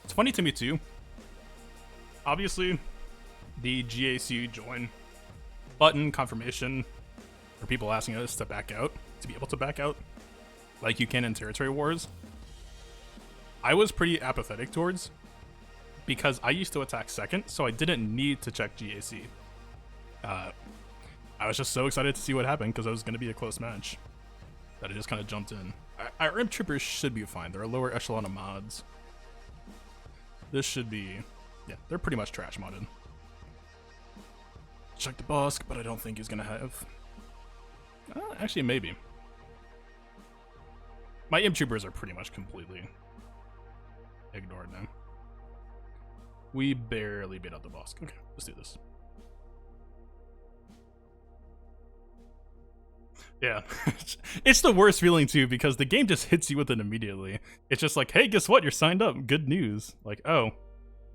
It's funny to me too. Obviously, the GAC join button confirmation for people asking us to back out, to be able to back out, like you can in Territory Wars, I was pretty apathetic towards, because I used to attack second, so I didn't need to check GAC. I was just so excited to see what happened because it was going to be a close match that I just kind of jumped in. Our Imp Troopers should be fine. They're a lower echelon of mods. This should be... yeah, they're pretty much trash modded. Check the Bosk, but I don't think he's going to have... actually, maybe. My Imp Troopers are pretty much completely ignored now. We barely beat out the boss. Okay, let's do this. Yeah, it's the worst feeling too, because the game just hits you with it immediately. It's just like, hey, guess what? You're signed up. Good news. Like, oh,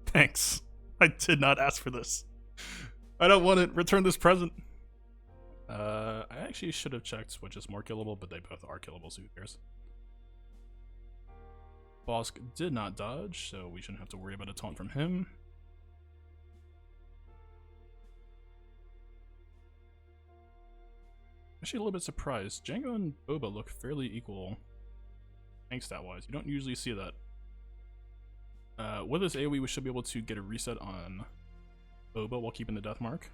thanks. I did not ask for this. I don't want it. Return this present. I actually should have checked which is more killable, but they both are killable, so who cares? Bosk did not dodge, so we shouldn't have to worry about a taunt from him. Actually, a little bit surprised. Django and Boba look fairly equal tank stat-wise. You don't usually see that. With this AoE, we should be able to get a reset on Boba while keeping the death mark.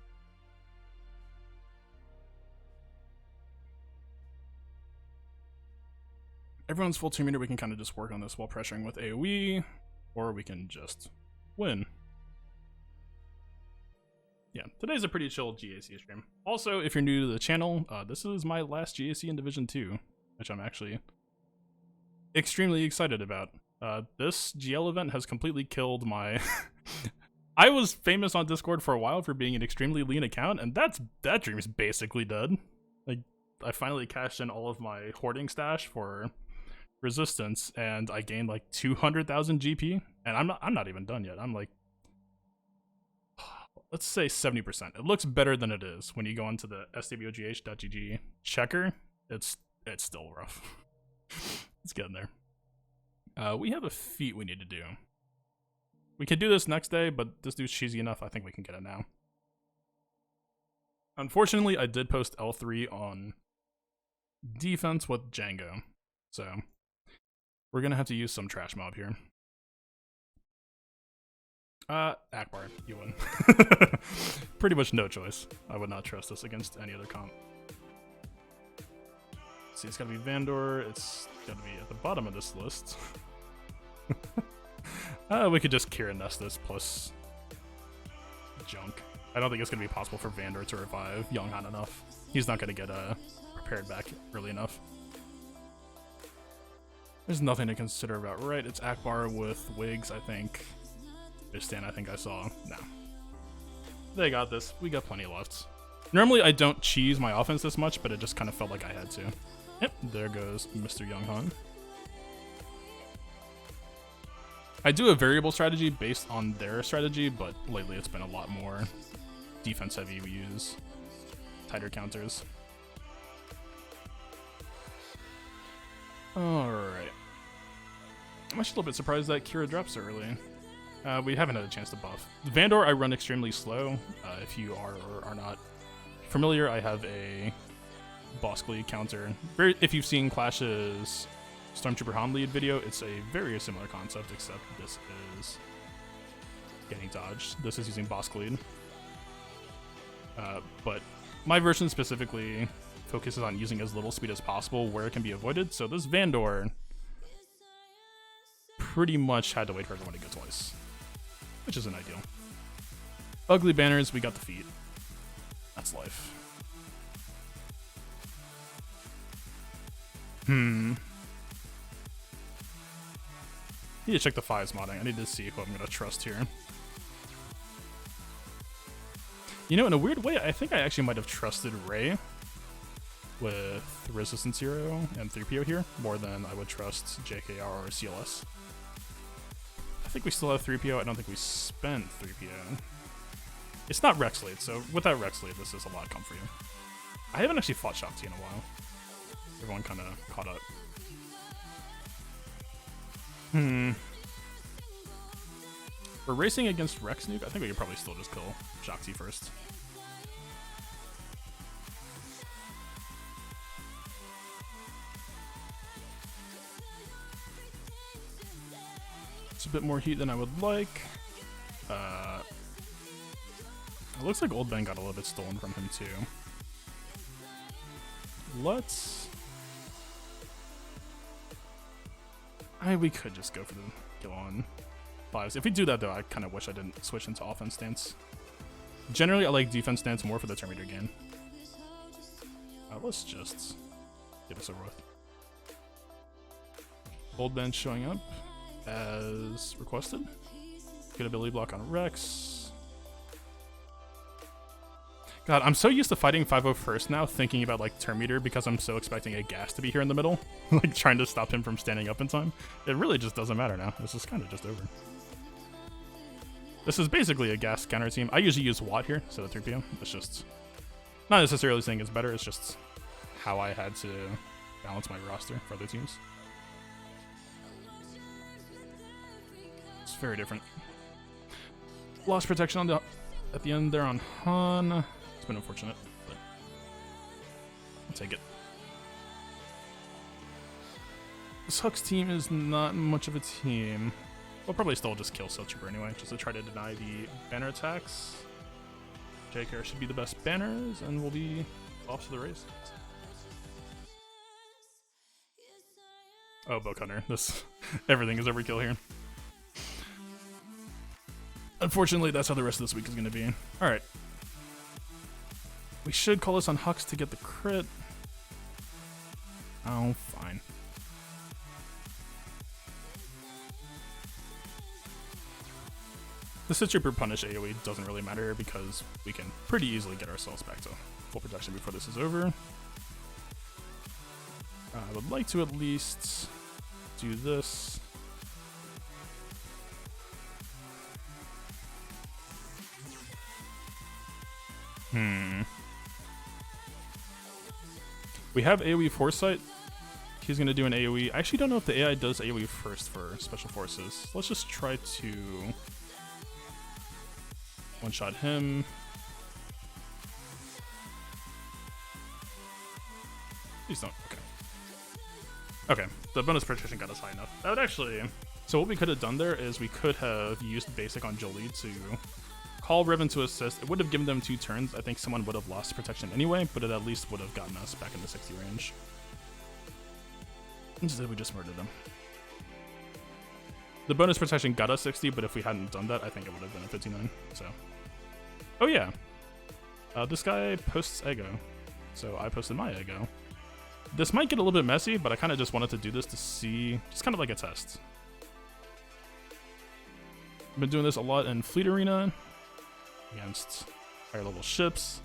Everyone's full 2 meter, we can kind of just work on this while pressuring with AoE, or we can just win. Yeah, today's a pretty chill GAC stream. Also, if you're new to the channel, this is my last GAC in Division 2, which I'm actually extremely excited about. This GL event has completely killed my... I was famous on Discord for a while for being an extremely lean account, and that dream is basically dead. Like, I finally cashed in all of my hoarding stash for resistance, and I gained like 200,000 GP, and I'm not even done yet. I'm like, let's say 70%. It looks better than it is when you go into the swogh.gg checker. It's still rough. It's getting there. We have a feat we need to do. We could do this next day, but this dude's cheesy enough. I think we can get it now. Unfortunately, I did post L3 on defense with Django, so we're gonna have to use some trash mob here. Akbar, you win. Pretty much no choice. I would not trust this against any other comp. See, it's gotta be Vandor. It's gotta be at the bottom of this list. We could just Kira Nest this plus junk. I don't think it's gonna be possible for Vandor to revive Younghan enough. He's not gonna get prepared back early enough. There's nothing to consider about right. It's Akbar with Wigs, I think. Stan, I think I saw. No. They got this. We got plenty left. Normally, I don't cheese my offense this much, but it just kind of felt like I had to. Yep, there goes Mr. Younghan. I do a variable strategy based on their strategy, but lately it's been a lot more defense heavy. We use tighter counters. Alright. I'm actually a little bit surprised that Kira drops so early. We haven't had a chance to buff. Vandor, I run extremely slow. If you are or are not familiar, I have a Boskly counter. If you've seen Clash's Stormtrooper Han lead video, it's a very similar concept, except this is getting dodged. This is using Bosk lead. But my version specifically focuses on using as little speed as possible where it can be avoided. So this Vandor pretty much had to wait for everyone to go twice, which isn't ideal. Ugly banners, we got the feet. That's life. Need to check the 5s modding. I need to see who I'm gonna trust here. You know, in a weird way, I think I actually might have trusted Rey with Resistance Hero and 3PO here more than I would trust JKR or CLS. I think we still have 3PO. I don't think we spent 3PO. It's not Rex lead, so without Rex lead, this is a lot comfier. I haven't actually fought Shakti in a while. Everyone kind of caught up. We're racing against Rex Nuke. I think we could probably still just kill Shakti first. It's a bit more heat than I would like. It looks like Old Ben got a little bit stolen from him too. We could just go for the kill on 5s. If we do that though, I kind of wish I didn't switch into offense stance. Generally, I like defense stance more for the turn meter gain. Let's just get this over with. Old Ben showing up as requested. Get ability block on Rex. God, I'm so used to fighting 5-0 first now, thinking about like turn meter because I'm so expecting a gas to be here in the middle, like trying to stop him from standing up in time. It really just doesn't matter now. This is kind of just over. This is basically a gas counter team. I usually use Watt here instead of 3PO. It's just not necessarily saying it's better. It's just how I had to balance my roster for other teams. It's very different. Lost protection on at the end there on Han. It's been unfortunate, but Take it. This Hux team is not much of a team. We'll probably still just kill Silt Trooper anyway, just to try to deny the banner attacks. JKR should be the best banners, and we'll be off to the race. Oh, Bow Cutter. This everything is overkill here. Unfortunately, that's how the rest of this week is going to be. Alright. We should call this on Hux to get the crit. Oh, fine. The Silt Trooper punish AoE doesn't really matter here because we can pretty easily get ourselves back to full protection before this is over. I would like to at least do this. We have AoE Foresight. He's going to do an AoE. I actually don't know if the AI does AoE first for Special Forces. Let's just try to one-shot him. Please don't. Okay. Okay, the bonus protection got us high enough. That would actually... So what we could have done there is we could have used basic on Jolie to call Riven to assist. It would have given them 2 turns. I think someone would have lost protection anyway, but it at least would have gotten us back in the 60 range. Instead, we just murdered him. The bonus protection got us 60, but if we hadn't done that, I think it would have been a 59. So, oh yeah, this guy posts Ego, so I posted my Ego. This might get a little bit messy, but I kind of just wanted to do this to see, just kind of like a test. I've been doing this a lot in Fleet Arena against higher level ships.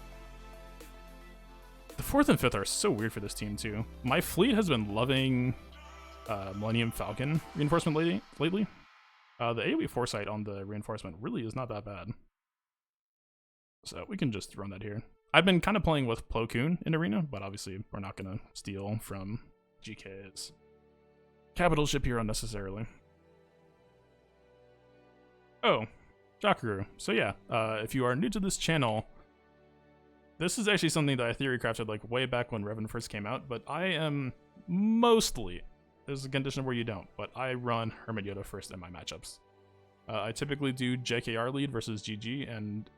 The 4th and 5th are so weird for this team too. My fleet has been loving Millennium Falcon reinforcement lately. The AoE Foresight on the reinforcement really is not that bad. So we can just run that here. I've been kind of playing with Plo Koon in Arena, but obviously we're not going to steal from GK's capital ship here unnecessarily. Oh, Jakaru. So yeah, if you are new to this channel, this is actually something that I theory crafted like way back when Revan first came out, but I am mostly, there's a condition where you don't, but I run Hermit Yoda first in my matchups. I typically do JKR lead versus GG, and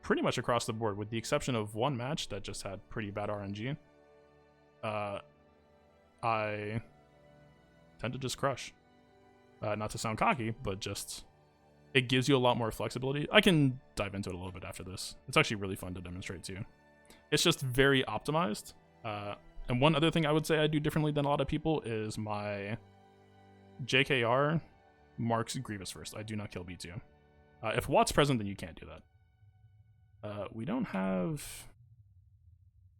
pretty much across the board, with the exception of one match that just had pretty bad RNG, I tend to just crush. Not to sound cocky, but just... it gives you a lot more flexibility. I can dive into it a little bit after this. It's actually really fun to demonstrate too. It's just very optimized. And one other thing I would say I do differently than a lot of people is my JKR marks Grievous first. I do not kill B2. If Watt's present, then you can't do that. We don't have...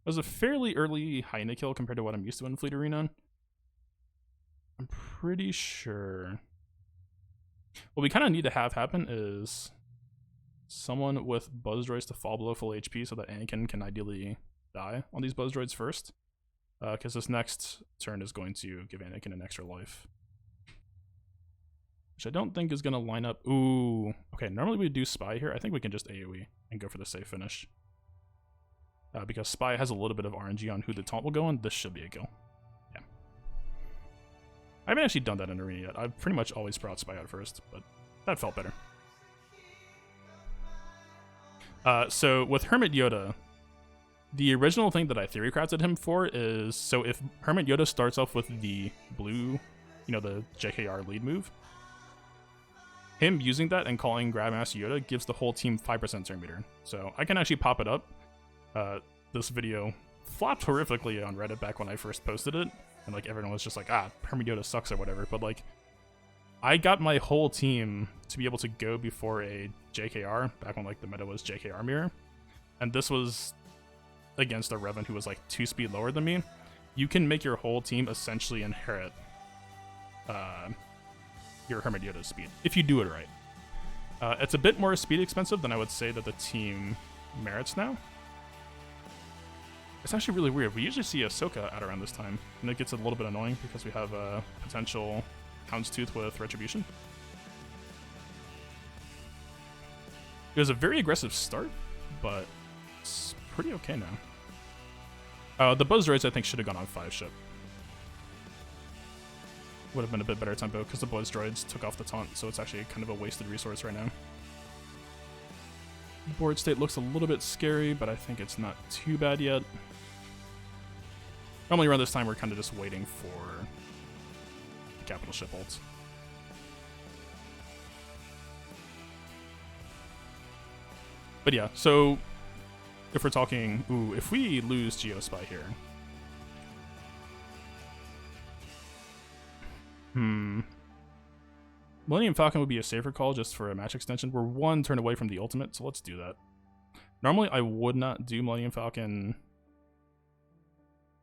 it was a fairly early Hyena kill compared to what I'm used to in Fleet Arena. I'm pretty sure... what we kind of need to have happen is someone with buzz droids to fall below full HP so that Anakin can ideally die on these buzz droids first. Because this next turn is going to give Anakin an extra life. Which I don't think is going to line up. Ooh. Okay, normally we do Spy here. I think we can just AoE and go for the safe finish. Because Spy has a little bit of RNG on who the taunt will go on. This should be a kill. Yeah. I haven't actually done that in Arena yet. I've pretty much always brought Spy out first, but that felt better. So with Hermit Yoda, the original thing that I theory crafted him for is, so if Hermit Yoda starts off with the blue, you know, the JKR lead move, him using that and calling Grandmaster Yoda gives the whole team 5% turn meter. So I can actually pop it up. This video flopped horrifically on Reddit back when I first posted it, and like everyone was just like, ah, Hermit Yoda sucks or whatever, but like, I got my whole team to be able to go before a JKR, back when like the meta was JKR mirror, and this was against a Revan who was like 2 speed lower than me. You can make your whole team essentially inherit your Hermit Yoda's speed, if you do it right. It's a bit more speed expensive than I would say that the team merits now. It's actually really weird. We usually see Ahsoka out around this time, and it gets a little bit annoying because we have a potential Houndstooth with Retribution. It was a very aggressive start, but it's pretty okay now. The Buzz Droids I think should have gone on 5 ship. Would have been a bit better tempo because the Buzz Droids took off the taunt, so it's actually kind of a wasted resource right now. Board state looks a little bit scary, but I think it's not too bad yet. Normally around this time we're kind of just waiting for the capital ship ult. But yeah, so if we're talking, ooh, if we lose Geospy here. Millennium Falcon would be a safer call just for a match extension. We're 1 turn away from the ultimate, so let's do that. Normally I would not do Millennium Falcon.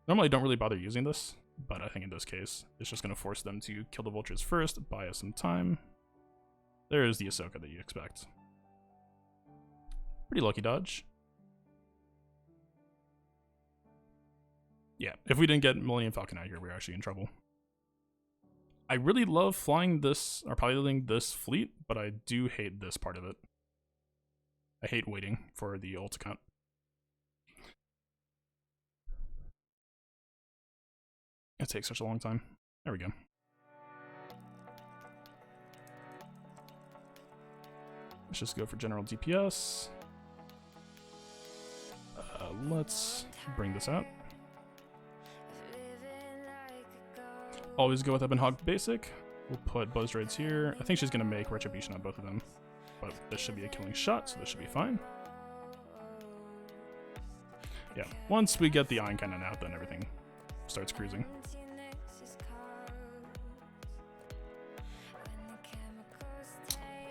Normally I don't really bother using this, but I think in this case, it's just going to force them to kill the vultures first, buy us some time. There's the Ahsoka that you expect. Pretty lucky dodge. Yeah, if we didn't get Millennium Falcon out here, we're actually in trouble. I really love flying this, or piloting this fleet, but I do hate this part of it. I hate waiting for the ult to count. It takes such a long time. There we go. Let's just go for general DPS. Let's bring this out. Always go with Ebon Hog basic. We'll put Buzz Droids here. I think she's going to make Retribution on both of them. But this should be a killing shot, so this should be fine. Yeah, once we get the Iron Cannon out, then everything starts cruising.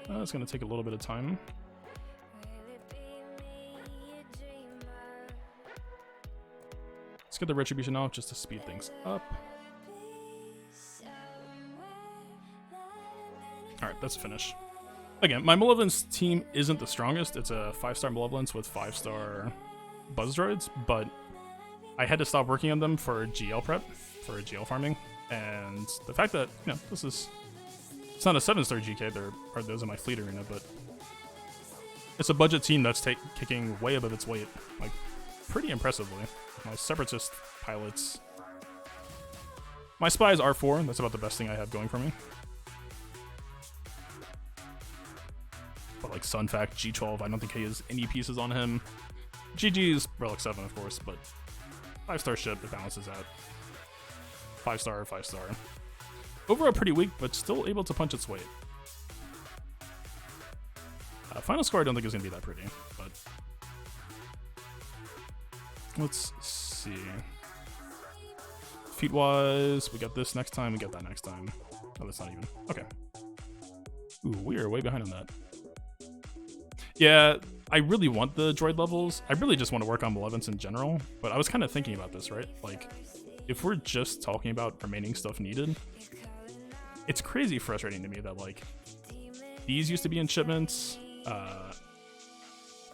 It's going to take a little bit of time. Let's get the Retribution off just to speed things up. Alright, that's a finish. Again, my Malevolence team isn't the strongest. It's a 5-star Malevolence with 5-star Buzz Droids, but I had to stop working on them for GL prep, for GL farming, and the fact that, you know, this is... It's not a 7-star GK, there are those in my fleet arena, but it's a budget team that's kicking way above its weight, like, pretty impressively. My Separatist pilots... My Spy is R4, that's about the best thing I have going for me. But like Sunfact, G12, I don't think he has any pieces on him. GG is Relic 7, of course, but 5-star ship, it balances out. 5-star, 5-star. Overall pretty weak, but still able to punch its weight. Final score I don't think is going to be that pretty, but... Let's see. Feet-wise, we got this next time, we get that next time. Oh, that's not even. Okay. Ooh, we are way behind on that. Yeah, I really want the droid levels. I really just want to work on Malevolence in general, but I was kind of thinking about this, right? Like, if we're just talking about remaining stuff needed, it's crazy frustrating to me that, like, these used to be in shipments,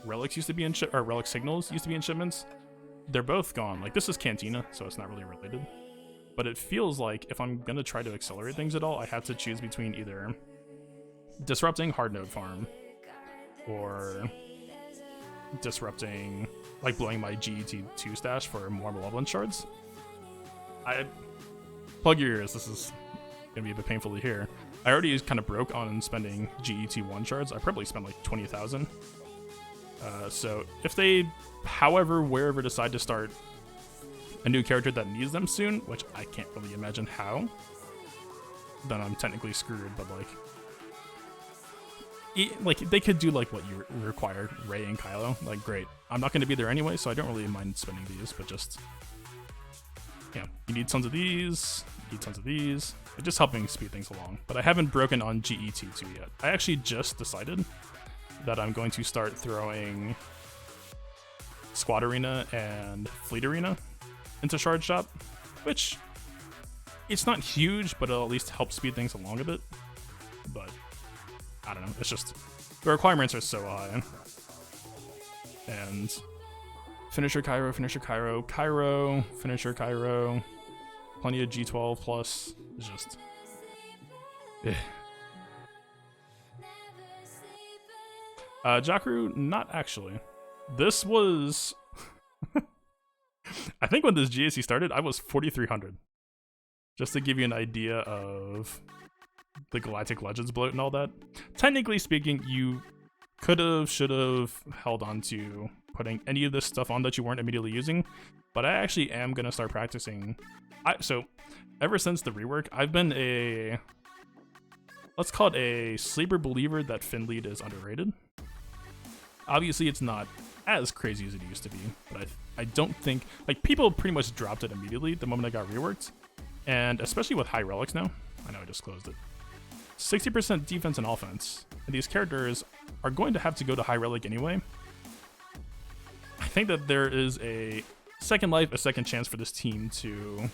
relics used to be in or relic signals used to be in shipments. They're both gone. Like, this is Cantina, so it's not really related. But it feels like if I'm going to try to accelerate things at all, I have to choose between either disrupting hard node farm or disrupting, like, blowing my GET2 stash for more Malevolence shards. Plug your ears, this is gonna be a bit painful to hear. I already kind of broke on spending GET1 shards. I probably spent like 20,000. So if they, however, wherever decide to start a new character that needs them soon, which I can't really imagine how, then I'm technically screwed, but like they could do like what you required, Rey and Kylo, like great. I'm not going to be there anyway, so I don't really mind spending these, but just, you know, you need tons of these, you need tons of these. It's just helping speed things along, but I haven't broken on GET2 yet. I actually just decided that I'm going to start throwing Squad Arena and Fleet Arena into Shard Shop, which it's not huge, but it'll at least help speed things along a bit. But I don't know, it's just, the requirements are so high. And finisher Cairo, finisher Cairo, Cairo, finisher Cairo, plenty of G12 plus, it's just, Jakru, not actually. This was, I think when this GAC started, I was 4,300. Just to give you an idea of the Galactic Legends bloat and all that. Technically speaking, you could have, should have held on to putting any of this stuff on that you weren't immediately using, but I actually am going to start practicing. So, ever since the rework, I've been a, let's call it a sleeper believer that Finlead is underrated. Obviously, it's not as crazy as it used to be, but I don't think, like, people pretty much dropped it immediately the moment I got reworked, and especially with high relics now. I know I just closed it. 60% defense and offense, and these characters are going to have to go to high relic anyway. I think that there is a second life, a second chance for this team to,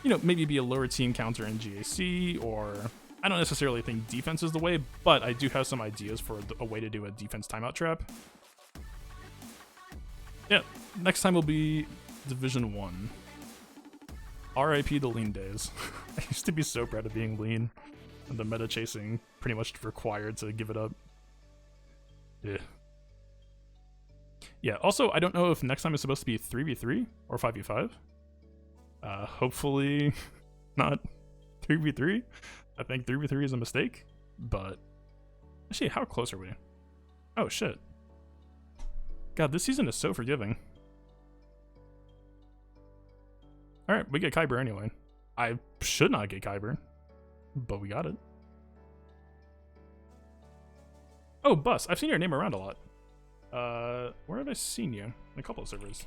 you know, maybe be a lower team counter in GAC, or I don't necessarily think defense is the way, but I do have some ideas for a way to do a defense timeout trap. Yeah, next time will be Division 1. RIP the lean days. I used to be so proud of being lean, and the meta chasing pretty much required to give it up. Yeah. Yeah, also, I don't know if next time is supposed to be 3v3 or 5v5. Hopefully not 3v3. I think 3v3 is a mistake, but actually, how close are we? Oh, shit. God, this season is so forgiving. Alright, we get Kyber anyway. I should not get Kyber, but we got it. Oh, Bus, I've seen your name around a lot. Where have I seen you? In a couple of servers.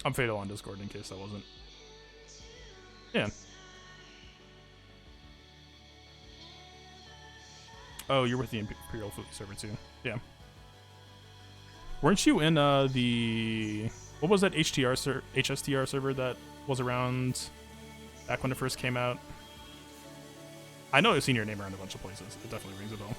I'm Fatal on Discord in case that wasn't. Yeah. Oh, you're with the Imperial Fleet server too. Yeah. Weren't you in the, what was that HSTR server that was around back when it first came out? I know I've seen your name around a bunch of places. It definitely rings a bell.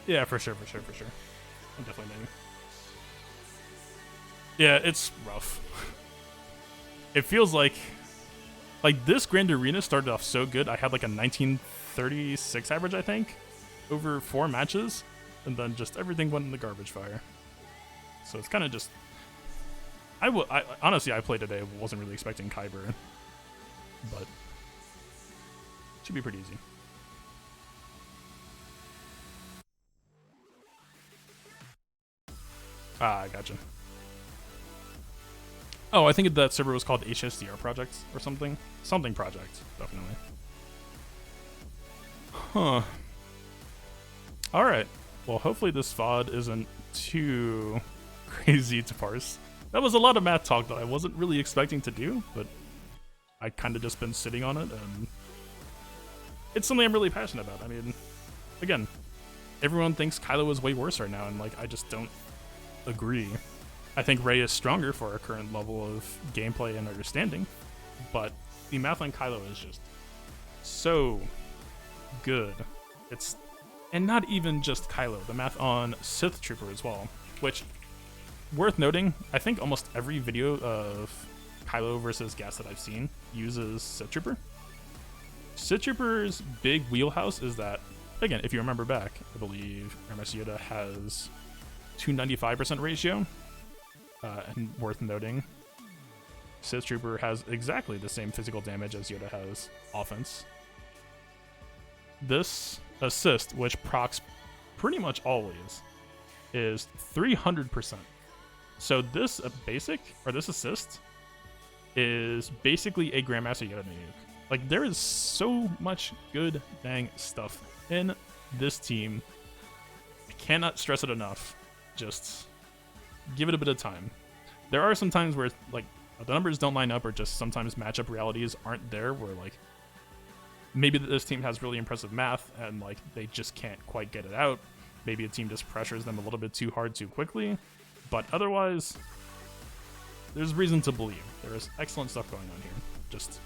Yeah, for sure. I'm definitely know you. Yeah, it's rough. It feels like this Grand Arena started off so good. I had like a 1936 average, I think, over 4 matches, and then just everything went in the garbage fire. So it's kind of just. I honestly, I played today. Wasn't really expecting Kyber, but should be pretty easy. Ah, I gotcha. Oh, I think that server was called HSDR Project or something. Something Project, definitely. Huh. Alright. Well, hopefully this VOD isn't too crazy to parse. That was a lot of math talk that I wasn't really expecting to do, but I kind of just been sitting on it, and it's something I'm really passionate about. I mean, again, everyone thinks Kylo is way worse right now, and like I just don't agree. I think Rey is stronger for our current level of gameplay and understanding, but the math on Kylo is just so good. And not even just Kylo, the math on Sith Trooper as well, which, worth noting, I think almost every video of Kylo versus Gas that I've seen uses Sith Trooper. Sith Trooper's big wheelhouse is that, again, if you remember back, I believe MS Yoda has 295% ratio. And worth noting, Sith Trooper has exactly the same physical damage as Yoda has offense. This assist, which procs pretty much always, is 300%. So this basic, or this assist, is basically a Grandmaster Yoda nuke. Like, there is so much good dang stuff in this team. I cannot stress it enough. Just give it a bit of time. There are some times where like the numbers don't line up, or just sometimes matchup realities aren't there, where like maybe this team has really impressive math and like they just can't quite get it out. Maybe a team just pressures them a little bit too hard too quickly, but otherwise there's reason to believe there is excellent stuff going on here. Just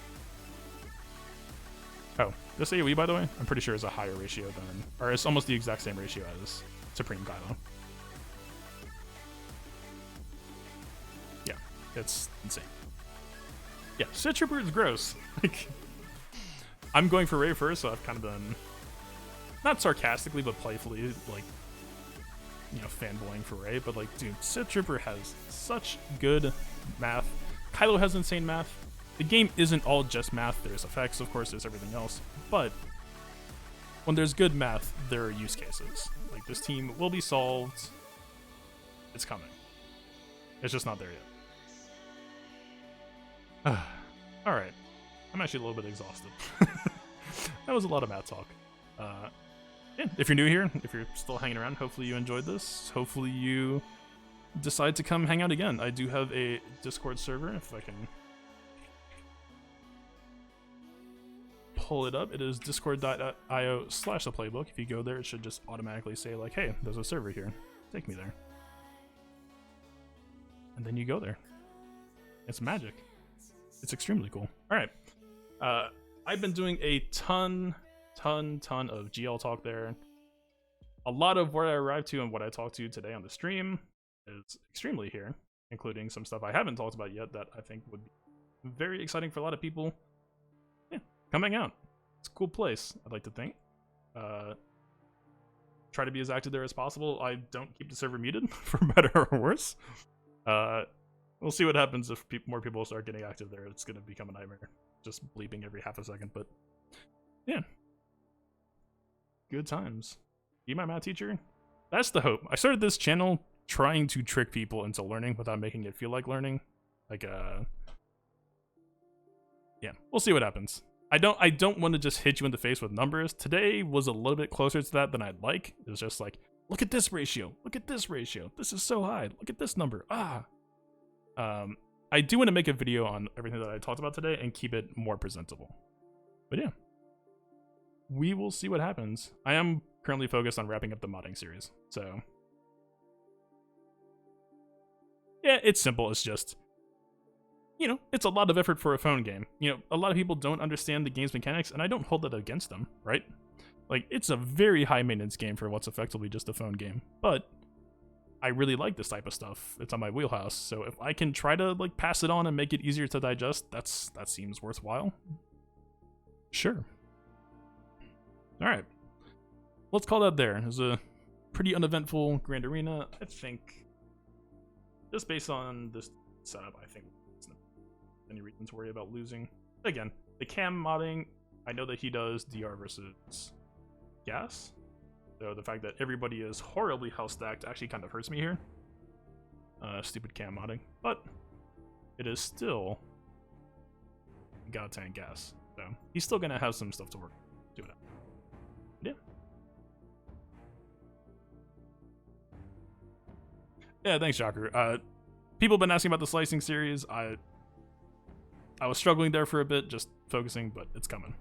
this AoE, by the way, I'm pretty sure is a higher ratio than, or it's almost the exact same ratio as Supreme Kylo. It's insane. Yeah, Sith Trooper is gross. Like, I'm going for Rey first, so I've kind of been, not sarcastically, but playfully, like, you know, fanboying for Rey. But like, dude, Sith Trooper has such good math. Kylo has insane math. The game isn't all just math. There's effects, of course, there's everything else. But when there's good math, there are use cases. Like, this team will be solved. It's coming. It's just not there yet. Alright. I'm actually a little bit exhausted. That was a lot of math talk. Yeah, if you're new here, if you're still hanging around, hopefully you enjoyed this. Hopefully you decide to come hang out again. I do have a Discord server, if I can pull it up. It is discord.io/theplaybook. If you go there, it should just automatically say like, hey, there's a server here. Take me there. And then you go there. It's magic. It's extremely cool. All right. I've been doing a ton of GL talk there. A lot of where I arrived to and what I talked to today on the stream is extremely here, including some stuff I haven't talked about yet that I think would be very exciting for a lot of people. Yeah, come hang out. It's a cool place, I'd like to think. Try to be as active there as possible. I don't keep the server muted, for better or worse. We'll see what happens if more people start getting active there. It's going to become a nightmare. Just bleeping every half a second, but yeah. Good times. Be my math teacher? That's the hope. I started this channel trying to trick people into learning without making it feel like learning. Like, yeah, we'll see what happens. I don't want to just hit you in the face with numbers. Today was a little bit closer to that than I'd like. It was just like, look at this ratio. Look at this ratio. This is so high. Look at this number. I do want to make a video on everything that I talked about today and keep it more presentable. But yeah, we will see what happens. I am currently focused on wrapping up the modding series. So yeah, it's simple. It's just, you know, it's a lot of effort for a phone game. You know, a lot of people don't understand the game's mechanics, and I don't hold that against them, right? Like, it's a very high maintenance game for what's effectively just a phone game. But I really like this type of stuff. It's on my wheelhouse. So if I can try to like pass it on and make it easier to digest, that seems worthwhile. Sure. All right. Let's call that there. It was a pretty uneventful Grand Arena. I think just based on this setup, I think there's not any reason to worry about losing. Again, the cam modding, I know that he does DR versus gas. So the fact that everybody is horribly health stacked actually kind of hurts me here. Stupid cam modding. But it is still God tank gas. So he's still going to have some stuff to work to it out. Yeah. Yeah, thanks, Shocker. People have been asking about the slicing series. I was struggling there for a bit, just focusing, but it's coming.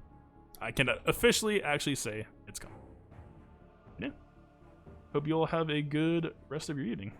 I can officially actually say it's coming. Yeah. Hope you all have a good rest of your evening.